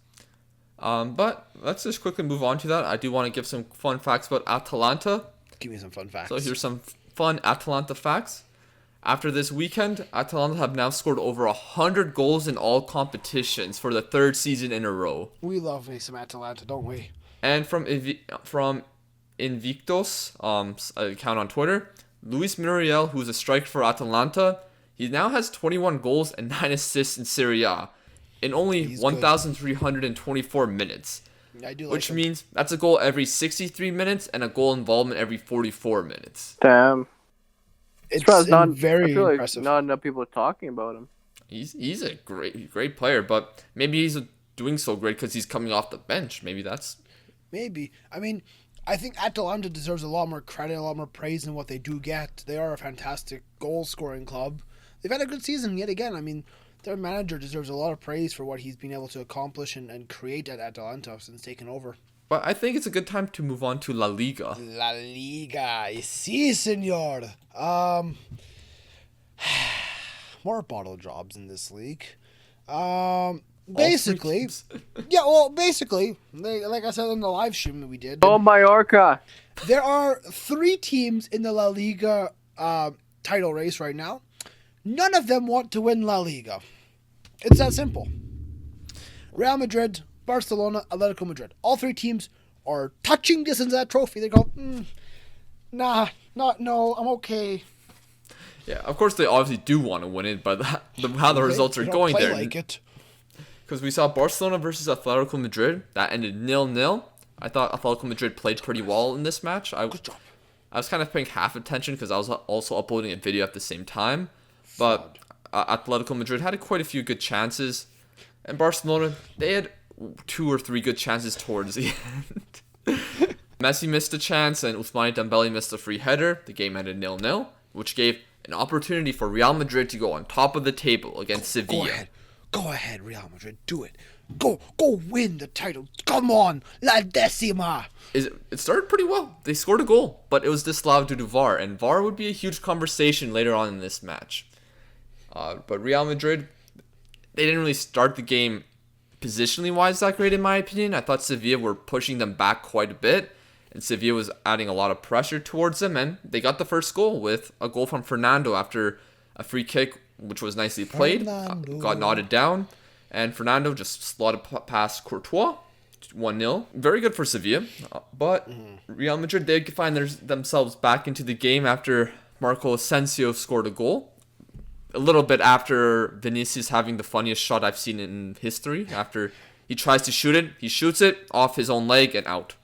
But let's just quickly move on to that. I do want to give some fun facts about Atalanta. Give me some fun facts. So here's some fun Atalanta facts. After this weekend, Atalanta have now scored over 100 goals in all competitions for the third season in a row. We love me some Atalanta, don't we? And from Invictus account on Twitter, Luis Muriel, who's a striker for Atalanta, he now has 21 goals and 9 assists in Serie A in only 1,324 minutes. I do like which him. means that's a goal every 63 minutes and a goal involvement every 44 minutes. Damn. It's very I feel impressive. Like not enough people are talking about him. He's a great player, but maybe he's doing so great because he's coming off the bench. Maybe. I mean, I think Atalanta deserves a lot more credit, a lot more praise than what they do get. They are a fantastic goal-scoring club. They've had a good season yet again. I mean, their manager deserves a lot of praise for what he's been able to accomplish and create at Atalanta since taking over. But I think it's a good time to move on to La Liga. La Liga, sí, senor. More bottle jobs in this league. Basically, like I said in the live stream that we did. Oh, Mallorca. There are 3 teams in the La Liga title race right now. None of them want to win La Liga. It's that simple. Real Madrid, Barcelona, Atletico Madrid. All 3 teams are touching distance of that trophy. They go, no, I'm okay. Yeah, of course they obviously do want to win it, but how the results are going there. Like it. Because we saw Barcelona versus Atletico Madrid. That ended 0-0. I thought Atletico Madrid played pretty well in this match. Good job. I was kind of paying half attention because I was also uploading a video at the same time. But Atletico Madrid had quite a few good chances. And Barcelona, they had 2 or 3 good chances towards the end. Messi missed a chance and Ousmane Dembele missed a free header. The game ended 0-0, which gave an opportunity for Real Madrid to go on top of the table against Sevilla. Go ahead, Real Madrid, do it. Go win the title. Come on, La Decima. It started pretty well. They scored a goal, but it was disallowed due to VAR, and VAR would be a huge conversation later on in this match. But Real Madrid, they didn't really start the game positionally wise that great in my opinion. I thought Sevilla were pushing them back quite a bit, and Sevilla was adding a lot of pressure towards them, and they got the first goal with a goal from Fernando after a free kick, which was nicely played, got nodded down, and Fernando just slotted past Courtois, 1-0. Very good for Sevilla, but Real Madrid, they find themselves back into the game after Marco Asensio scored a goal. A little bit after Vinicius having the funniest shot I've seen in history. After he tries to shoot it, he shoots it off his own leg and out.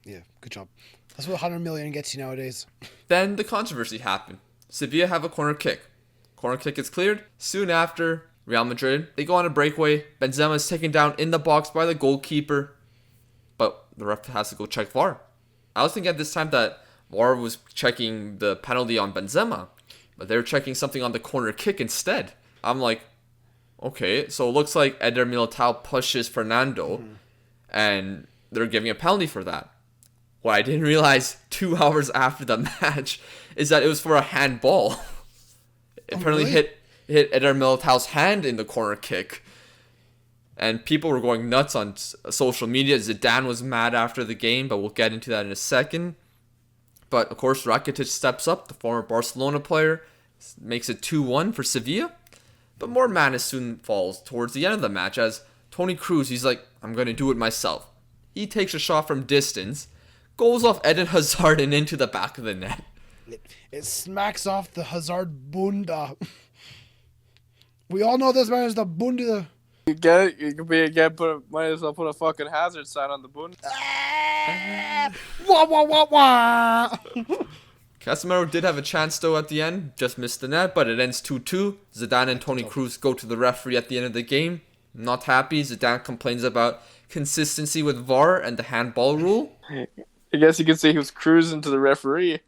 Yeah, good job. That's what 100 million gets you nowadays. Then the controversy happened. Sevilla have a corner kick. Corner kick is cleared. Soon after, Real Madrid, they go on a breakaway. Benzema is taken down in the box by the goalkeeper, but the ref has to go check VAR. I was thinking at this time that VAR was checking the penalty on Benzema, but they were checking something on the corner kick instead. I'm like, okay, so it looks like Eder Militao pushes Fernando, and they're giving a penalty for that. What I didn't realize 2 hours after the match is that it was for a handball. It apparently really? hit Eder Militao's hand in the corner kick. And people were going nuts on social media. Zidane was mad after the game, but we'll get into that in a second. But, of course, Rakitic steps up, the former Barcelona player, makes it 2-1 for Sevilla. But more madness soon falls towards the end of the match as Toni Kroos, he's like, I'm going to do it myself. He takes a shot from distance, goes off Eden Hazard and into the back of the net. It smacks off the Hazard Bunda. We all know this man is the Bunda. You get it? You could be again. Might as well put a fucking hazard sign on the boot. Wah, wah, wah, wah. Casemiro did have a chance though at the end, just missed the net, but it ends 2-2. Zidane and Toni Kroos go to the referee at the end of the game. Not happy. Zidane complains about consistency with VAR and the handball rule. I guess you could say he was cruising to the referee.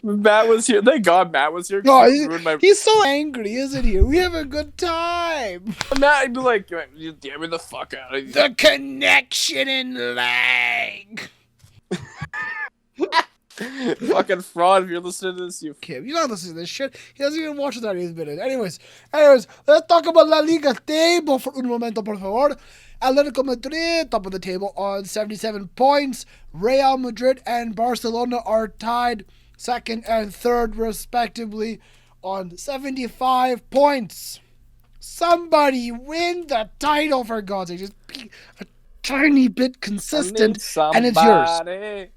Matt was here. Thank God Matt was here. No, he's so angry, isn't he? We have a good time. Matt, I'd be like, you get me the fuck out of here. The connection in lag. Fucking fraud if you're listening to this, you Kim, you're not listening to this shit. He doesn't even watch the 90 minutes. Anyways, let's talk about La Liga table for un momento, por favor. Atletico Madrid, top of the table on 77 points. Real Madrid and Barcelona are tied second and third, respectively, on 75 points. Somebody win the title, for God's sake. Just be a tiny bit consistent, and it's yours.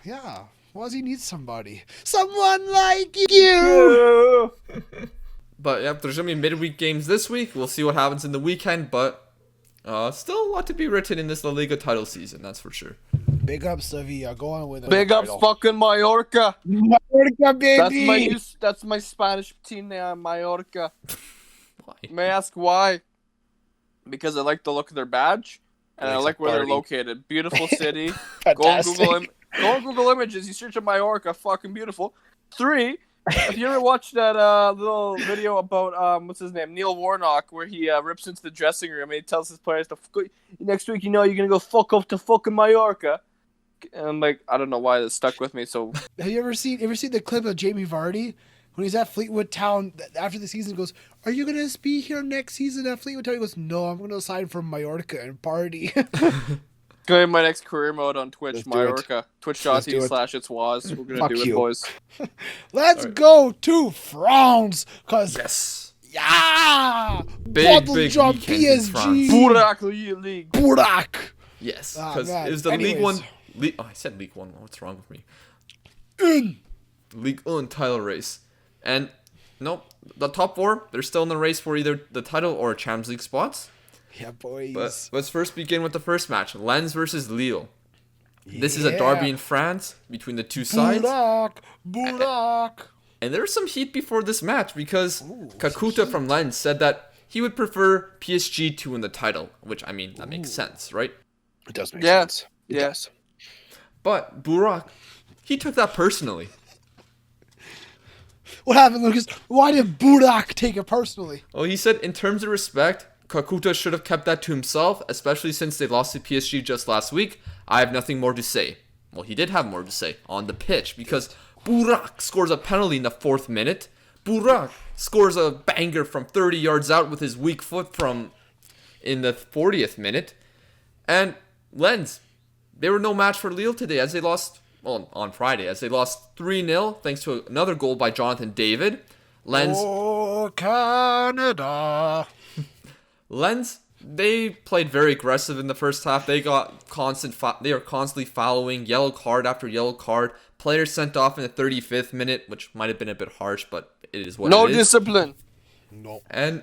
Yeah. Wozzy needs somebody. Someone like you! But yeah, there's going to be midweek games this week. We'll see what happens in the weekend, but still a lot to be written in this La Liga title season, that's for sure. Big up Sevilla, go on with it. Big up fucking Mallorca. Mallorca, baby. That's my Spanish team name, Mallorca. Why? May I ask why? Because I like the look of their badge, and I like where they're located. Beautiful city. Go on Google Images. You search up Mallorca, fucking beautiful. 3. If you ever watched that little video about what's his name, Neil Warnock, where he rips into the dressing room and he tells his players to next week, you're gonna go fuck up to fucking Mallorca. And I'm like, I don't know why that stuck with me. So have you ever seen the clip of Jamie Vardy when he's at Fleetwood Town after the season? Goes, are you gonna be here next season at Fleetwood Town? He goes, no, I'm gonna sign for Mallorca and party. Going my next career mode on Twitch, Let's Mallorca. Twitch.tv/itswoz. We're gonna do it, boys. Let's go to France, cause yes, yeah, big jump weekend in France. Burak. Burak. Yes, because it was the Anyways. League 1. I said League 1. What's wrong with me? League 1 title race, and nope, the top 4 they're still in the race for either the title or Champions League spots. Yeah, boys. But let's first begin with the first match: Lens versus Lille. This is a derby in France between the two sides. Burak. And there was some heat before this match because Kakuta from Lens said that he would prefer PSG to win the title, which, I mean, that makes sense, right? It does make sense. Yes. But Burak, he took that personally. What happened, Lucas? Why did Burak take it personally? Well, he said, in terms of respect, Kakuta should have kept that to himself, especially since they lost to PSG just last week. I have nothing more to say. Well, he did have more to say on the pitch because Burak scores a penalty in the 4th minute. Burak scores a banger from 30 yards out with his weak foot from in the 40th minute. And Lens, they were no match for Lille today as they lost, well, on Friday, as they lost 3-0 thanks to another goal by Jonathan David. Lens. Oh, Canada. Lens, they played very aggressive in the first half. They got they are constantly fouling, yellow card after yellow card. Players sent off in the 35th minute, which might have been a bit harsh, but it is what it is. No discipline. No. And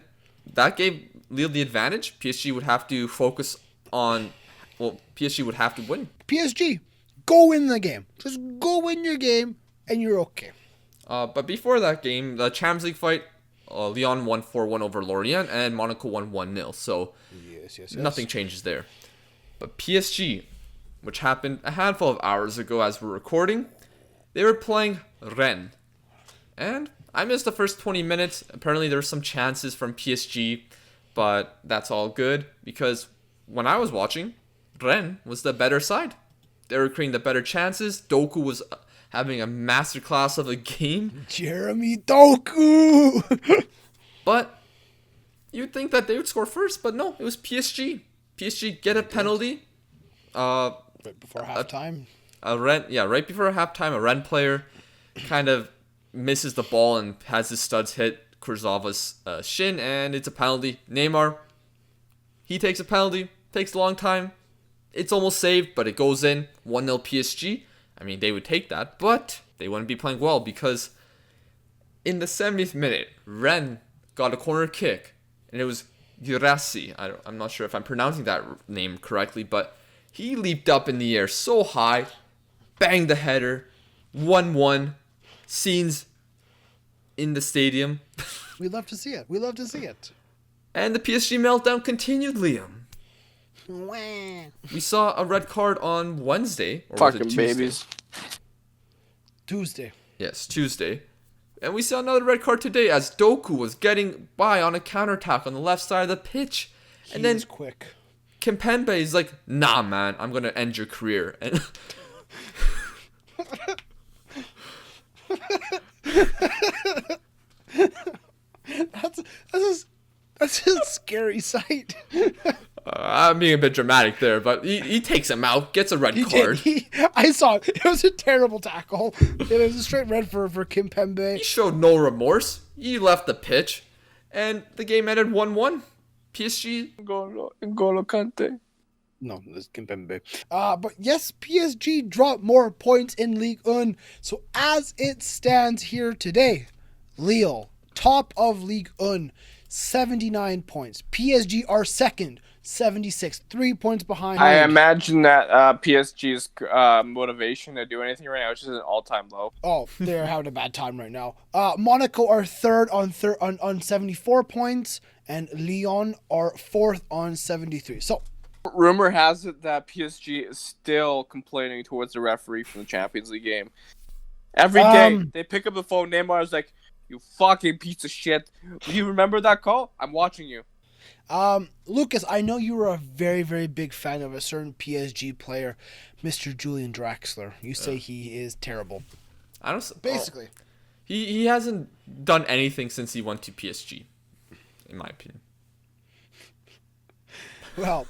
that gave Lille the advantage. PSG would have to focus on, PSG would have to win. PSG, go win the game. Just go win your game, and you're okay. But before that game, the Champions League fight, Lyon won 4-1 over Lorient, and Monaco won 1-0. So Yes. nothing changes there. But PSG, which happened a handful of hours ago as we're recording, they were playing Rennes. And I missed the first 20 minutes. Apparently there were some chances from PSG, but that's all good because when I was watching, Rennes was the better side. They were creating the better chances. Doku was having a masterclass of a game. Jeremy Doku. But you'd think that they would score first, but no, it was PSG. PSG get a penalty. Right before halftime. Right before halftime, a Rennes player kind of misses the ball and has his studs hit Kurzawa's shin, and it's a penalty. Neymar, he takes a penalty, takes a long time. It's almost saved, but it goes in. 1-0 PSG. I mean, they would take that, but they wouldn't be playing well because in the 70th minute, Rennes got a corner kick, and it was Girassi. I'm not sure if I'm pronouncing that name correctly, but he leaped up in the air so high, banged the header, 1-1, scenes in the stadium. We love to see it. And the PSG meltdown continued, Liam. We saw a red card on Wednesday. Or was it Fucking Tuesday? babies. Tuesday. Yes, Tuesday. And we saw another red card today as Doku was getting by on a counterattack on the left side of the pitch. And then He's quick. Kimpembe is like, nah, man, I'm going to end your career. And That's a scary sight. I'm being a bit dramatic there, but he takes him out, gets a red card. I saw it. It was a terrible tackle. It was a straight red for Kimpembe. He showed no remorse. He left the pitch, and the game ended 1-1. PSG. N'Golo Kante. No, it's Kimpembe. But yes, PSG dropped more points in Ligue 1. So as it stands here today, Lille, top of Ligue 1, 79 points. PSG are second, 76, 3 points behind. I imagine that PSG's motivation to do anything right now is just an all-time low. Oh, they're having a bad time right now. Monaco are third on 74 points, and Lyon are fourth on 73. So, rumor has it that PSG is still complaining towards the referee from the Champions League game. Every day they pick up the phone. Neymar's like, "You fucking piece of shit. Do you remember that call? I'm watching you." Lucas, I know you were a very, very big fan of a certain PSG player, Mr. Julian Draxler. You say he is terrible. I don't. Basically. He hasn't done anything since he went to PSG, in my opinion. Well,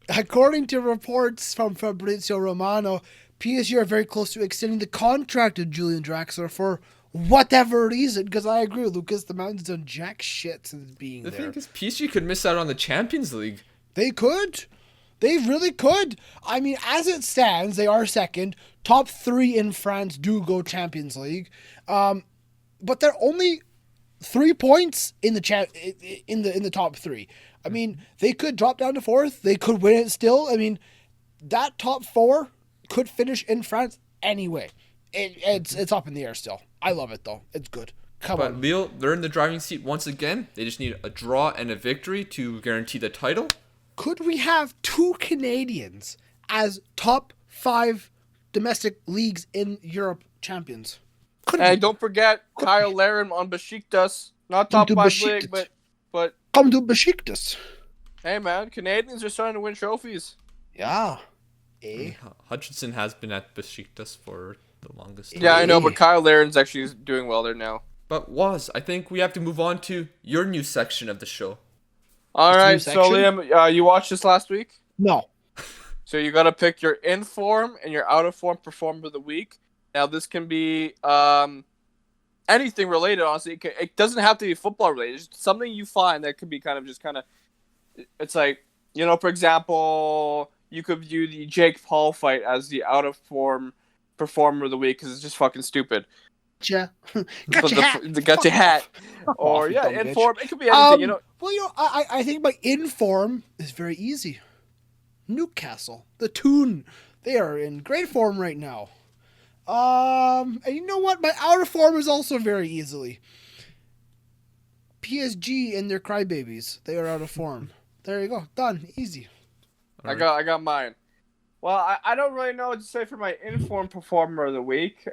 according to reports from Fabrizio Romano, PSG are very close to extending the contract of Julian Draxler for whatever reason, because I agree with Lucas, the Mountains done jack shit since being The there. thing is, PSG could miss out on the Champions League. They could. They really could. I mean, as it stands, they are second. Top three in France do go Champions League. But they're only 3 points in the in the top three. I mean, they could drop down to fourth. They could win it still. I mean, that top four could finish in France anyway. It's up in the air still. I love it though. It's good. Come But on. Lille, they're in the driving seat once again. They just need a draw and a victory to guarantee the title. Could we have two Canadians as top 5 domestic leagues in Europe champions? And don't forget Kyle Larin on Besiktas. Not top 5 league, but come to Besiktas. Hey man, Canadians are starting to win trophies. Yeah. Eh? Hutchinson has been at Besiktas for the longest time. Yeah, I know, but Kyle Larin's actually doing well there now. But Woz, I think we have to move on to your new section of the show. All right, so Liam, you watched this last week? No. So you got to pick your in-form and your out-of-form performer of the week. Now, this can be anything related, honestly. It doesn't have to be football related. It's just something you find that could be kind of, it's like, for example, you could view the Jake Paul fight as the out-of-form performer of the week because it's just fucking stupid. Gotcha. Got your hat. Or, in-form. It could be anything, Well, I think my in-form is very easy. Newcastle, the Toon, they are in great form right now. And you know what? My out of form is also very easily. PSG and their crybabies, they are out of form. There you go, done, easy. I got mine. Well, I don't really know what to say for my in-form performer of the week.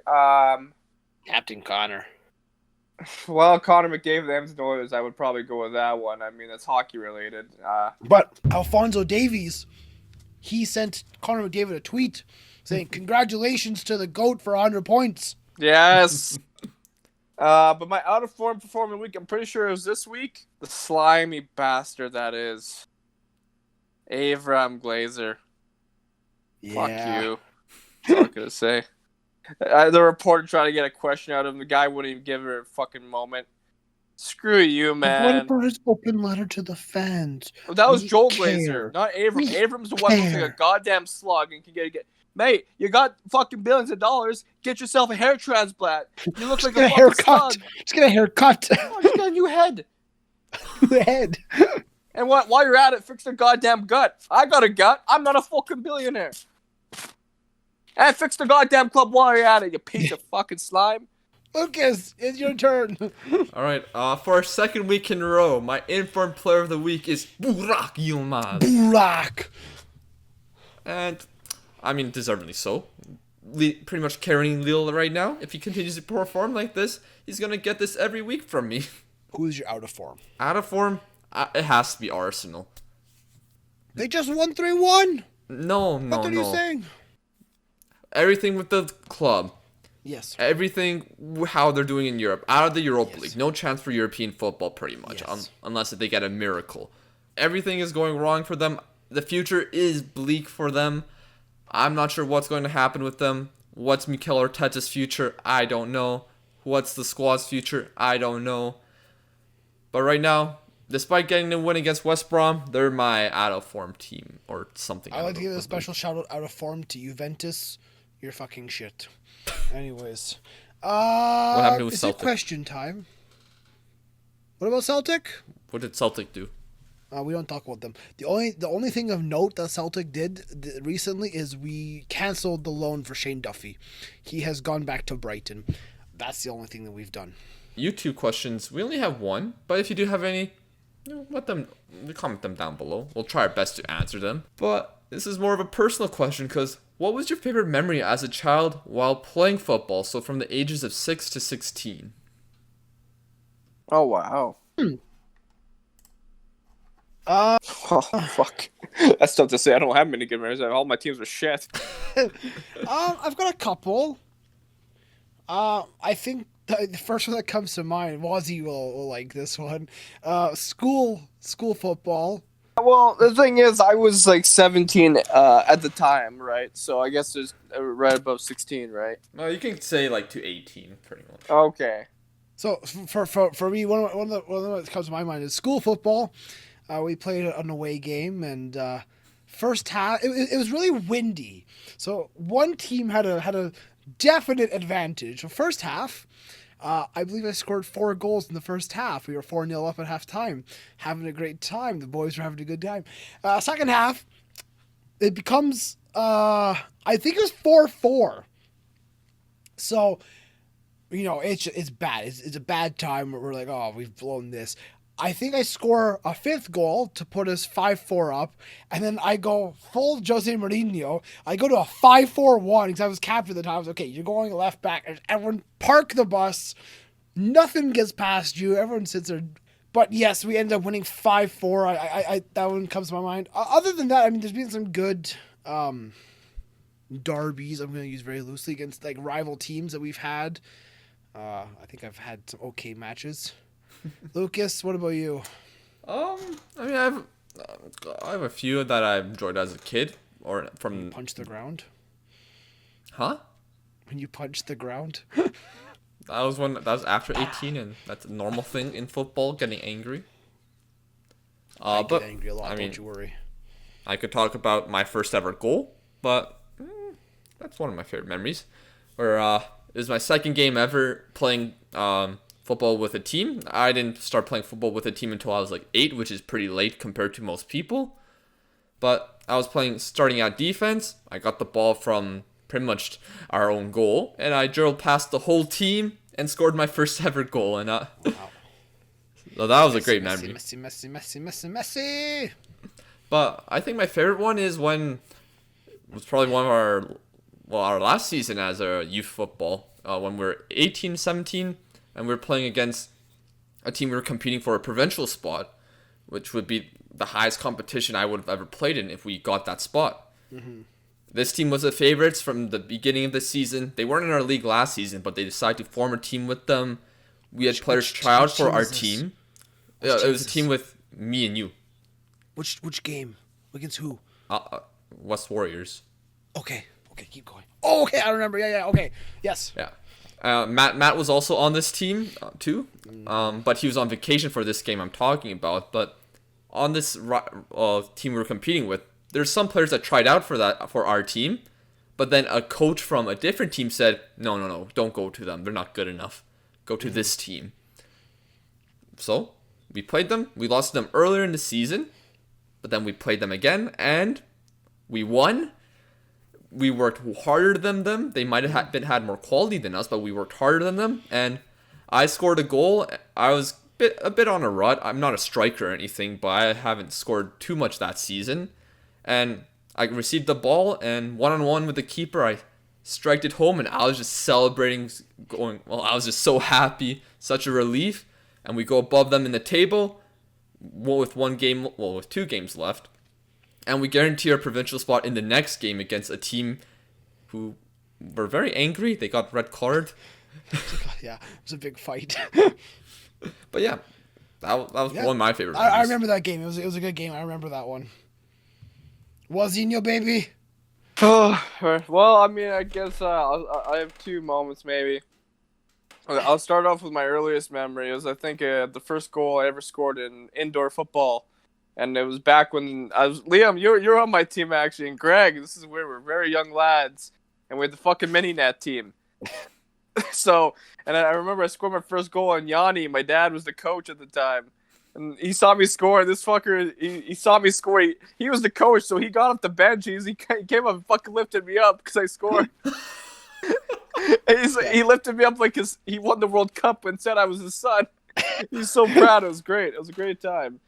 Captain Connor. Well, Connor McDavid of the Edmonton Oilers, I would probably go with that one. I mean, that's hockey related. But Alphonso Davies, he sent Connor McDavid a tweet saying, "Congratulations to the GOAT for 100 points." Yes. But my out-of-form performer of the week, I'm pretty sure it was this week. The slimy bastard that is. Avram Glazer. Yeah. Fuck you. That's all I'm going to say. The reporter tried to get a question out of him. The guy wouldn't even give her a fucking moment. Screw you, man. What about his open letter to the fans? Well, that was We Joel care. Glazer, not Avram. Avram's the one who looks like a goddamn slug and can get. Mate, you got fucking billions of dollars. Get yourself a hair transplant. You look like a fucking slug. Just get a haircut. Oh, just get a new head. The head. And while you're at it, fix the goddamn gut. I got a gut. I'm not a fucking billionaire. And fix the goddamn club while you're at it, you piece of fucking slime. Lucas, it's your turn. All right, for our second week in a row, my informed player of the week is Burak Yilmaz. Burak. And, I mean, deservedly so. Pretty much carrying Lille right now. If he continues to perform like this, he's going to get this every week from me. Who's your out of form? Out of form, it has to be Arsenal. They just won 3-1. No. What are you saying? Everything with the club. Yes. Everything how they're doing in Europe. Out of the Europa League. No chance for European football pretty much. Yes. Unless they get a miracle. Everything is going wrong for them. The future is bleak for them. I'm not sure what's going to happen with them. What's Mikel Arteta's future? I don't know. What's the squad's future? I don't know. But right now, despite getting a win against West Brom, they're my out-of-form team or something. I'd like to give a special shout-out out of form to Juventus. You're fucking shit. Anyways. What happened with Celtic? It's question time. What about Celtic? What did Celtic do? We don't talk about them. The only thing of note that Celtic did recently is we canceled the loan for Shane Duffy. He has gone back to Brighton. That's the only thing that we've done. YouTube questions. We only have one, but if you do have any, comment them down below. We'll try our best to answer them. But this is more of a personal question because what was your favorite memory as a child while playing football? So from the ages of 6 to 16. Oh wow. Oh fuck. That's tough to say. I don't have many good memories. All my teams were shit. I've got a couple. I think the first one that comes to mind, Wazzy will like this one. School football. Well, the thing is, I was like 17 at the time, right? So I guess there's right above 16, right? No, you can say like to 18, pretty much. Okay. So for me, one of the that comes to my mind is school football. We played an away game, and first half it was really windy. So one team had a definite advantage. So first half, I believe I scored 4 goals in the first half. We were 4-0 up at halftime, having a great time. The boys were having a good time. Second half, it becomes I think it was 4-4. So, it's bad. It's a bad time. We're like, oh, we've blown this. I think I score a fifth goal to put us 5-4 up, and then I go full Jose Mourinho. I go to a 5-4-1 because I was captain at the time. I was okay, you're going left back, and everyone park the bus. Nothing gets past you. Everyone sits there. But yes, we ended up winning 5-4. I that one comes to my mind. Other than that, I mean, there's been some good derbies. I'm going to use very loosely against like rival teams that we've had. I think I've had some okay matches. Lucas, what about you? I mean, I have a few that I enjoyed as a kid, or from. Punch the ground. Huh? When you punch the ground. That was after 18, and that's a normal thing in football, getting angry. I but get angry a lot. Don't you worry. I could talk about my first ever goal, but that's one of my favorite memories. Where it was my second game ever playing football with a team. I didn't start playing football with a team until I was like 8, which is pretty late compared to most people. But I was starting out defense. I got the ball from pretty much our own goal, and I drilled past the whole team and scored my first ever goal. And wow. So that was a great memory. Messi. But I think my favorite one is when it was probably one of our last season as a youth football, when we were 18, 17, and we were playing against a team we were competing for a provincial spot, which would be the highest competition I would have ever played in if we got that spot. Mm-hmm. This team was the favorites from the beginning of the season. They weren't in our league last season, but they decided to form a team with them. We had players try out for our team. Yeah, it was a team with me and you. Which game? Against who? West Warriors. Okay, keep going. Oh, okay, I remember. Yeah, okay. Yes. Yeah. Matt was also on this team too, but he was on vacation for this game I'm talking about. But on this team we were competing with, there's some players that tried out for our team, but then a coach from a different team said, no, don't go to them. They're not good enough. Go to this team. So we played them. We lost to them earlier in the season, but then we played them again, and we won. We worked harder than them. They might have had more quality than us, but we worked harder than them. And I scored a goal. I was a bit on a rut. I'm not a striker or anything, but I haven't scored too much that season. And I received the ball, and one-on-one with the keeper, I striked it home, and I was just celebrating, I was just so happy, such a relief. And we go above them in the table with 2 games left. And we guarantee our provincial spot in the next game against a team who were very angry. They got red card. Yeah, it was a big fight. But yeah, that was one of my favorite I remember that game. It was a good game. I remember that one. Wozinho, baby. Well, I mean, I guess I have 2 moments maybe. I'll start off with my earliest memory. It was, I think, the first goal I ever scored in indoor football. And it was back when Liam, you're on my team actually, and Greg, this is where we're very young lads, and we had the fucking mini net team. So, and I remember I scored my first goal on Yanni. My dad was the coach at the time, and he saw me score. This fucker, he saw me score. He was the coach, so he got off the bench. He came up and fucking lifted me up because I scored. He lifted me up like he won the World Cup and said I was his son. He's so proud. It was great. It was a great time.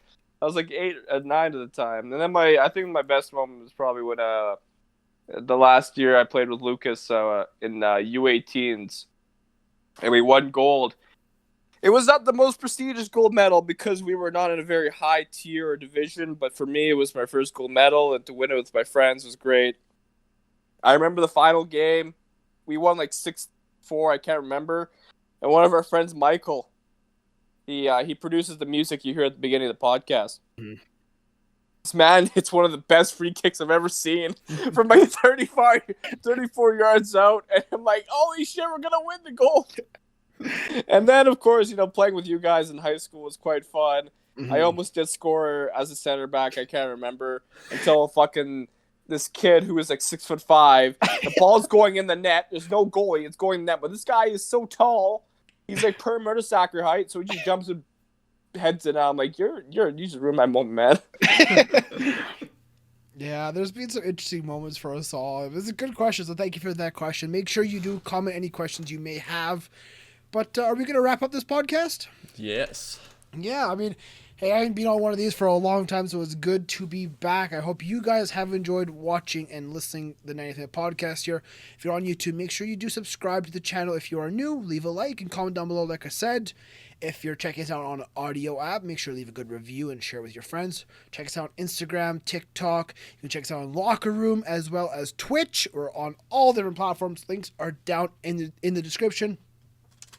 I was like 8 or 9 at the time. And then I think my best moment was probably when the last year I played with Lucas in U18s, and we won gold. It was not the most prestigious gold medal because we were not in a very high tier or division, but for me it was my first gold medal, and to win it with my friends was great. I remember the final game. We won like 6-4, I can't remember. And one of our friends, Michael, he produces the music you hear at the beginning of the podcast. Mm-hmm. This man, it's one of the best free kicks I've ever seen from like 34 yards out. And I'm like, holy shit, we're going to win the goal. And then, of course, playing with you guys in high school was quite fun. Mm-hmm. I almost did score as a center back. I can't remember until fucking this kid who was like 6'5". The ball's going in the net. There's no goalie. It's going in the net. But this guy is so tall. He's like per Mertesacker height, so he just jumps and heads it out. I'm like, you just ruined my moment, man. Yeah, there's been some interesting moments for us all. It was a good question, so thank you for that question. Make sure you do comment any questions you may have. But are we going to wrap up this podcast? Yes. Yeah, I mean, hey, I haven't been on one of these for a long time, so it's good to be back. I hope you guys have enjoyed watching and listening to the 90th Minute Podcast here. If you're on YouTube, make sure you do subscribe to the channel. If you are new, leave a like and comment down below, like I said. If you're checking us out on an audio app, make sure to leave a good review and share with your friends. Check us out on Instagram, TikTok. You can check us out on Locker Room as well as Twitch. We're on all different platforms. Links are down in the description.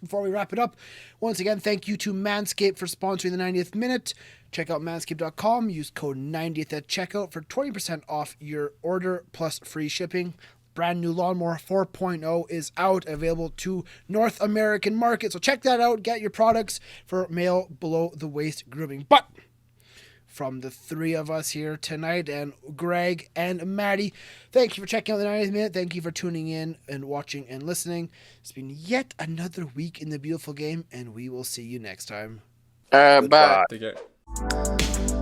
Before we wrap it up, once again, thank you to Manscaped for sponsoring the 90th Minute. Check out manscaped.com. Use code 90th at checkout for 20% off your order plus free shipping. Brand new Lawnmower 4.0 is out, available to North American market. So check that out. Get your products for male below the waist grooming. But from the three of us here tonight, and Greg and Maddie, thank you for checking out the 90th Minute. Thank you for tuning in and watching and listening. It's been yet another week in the beautiful game, and we will see you next time. Bye. Take care.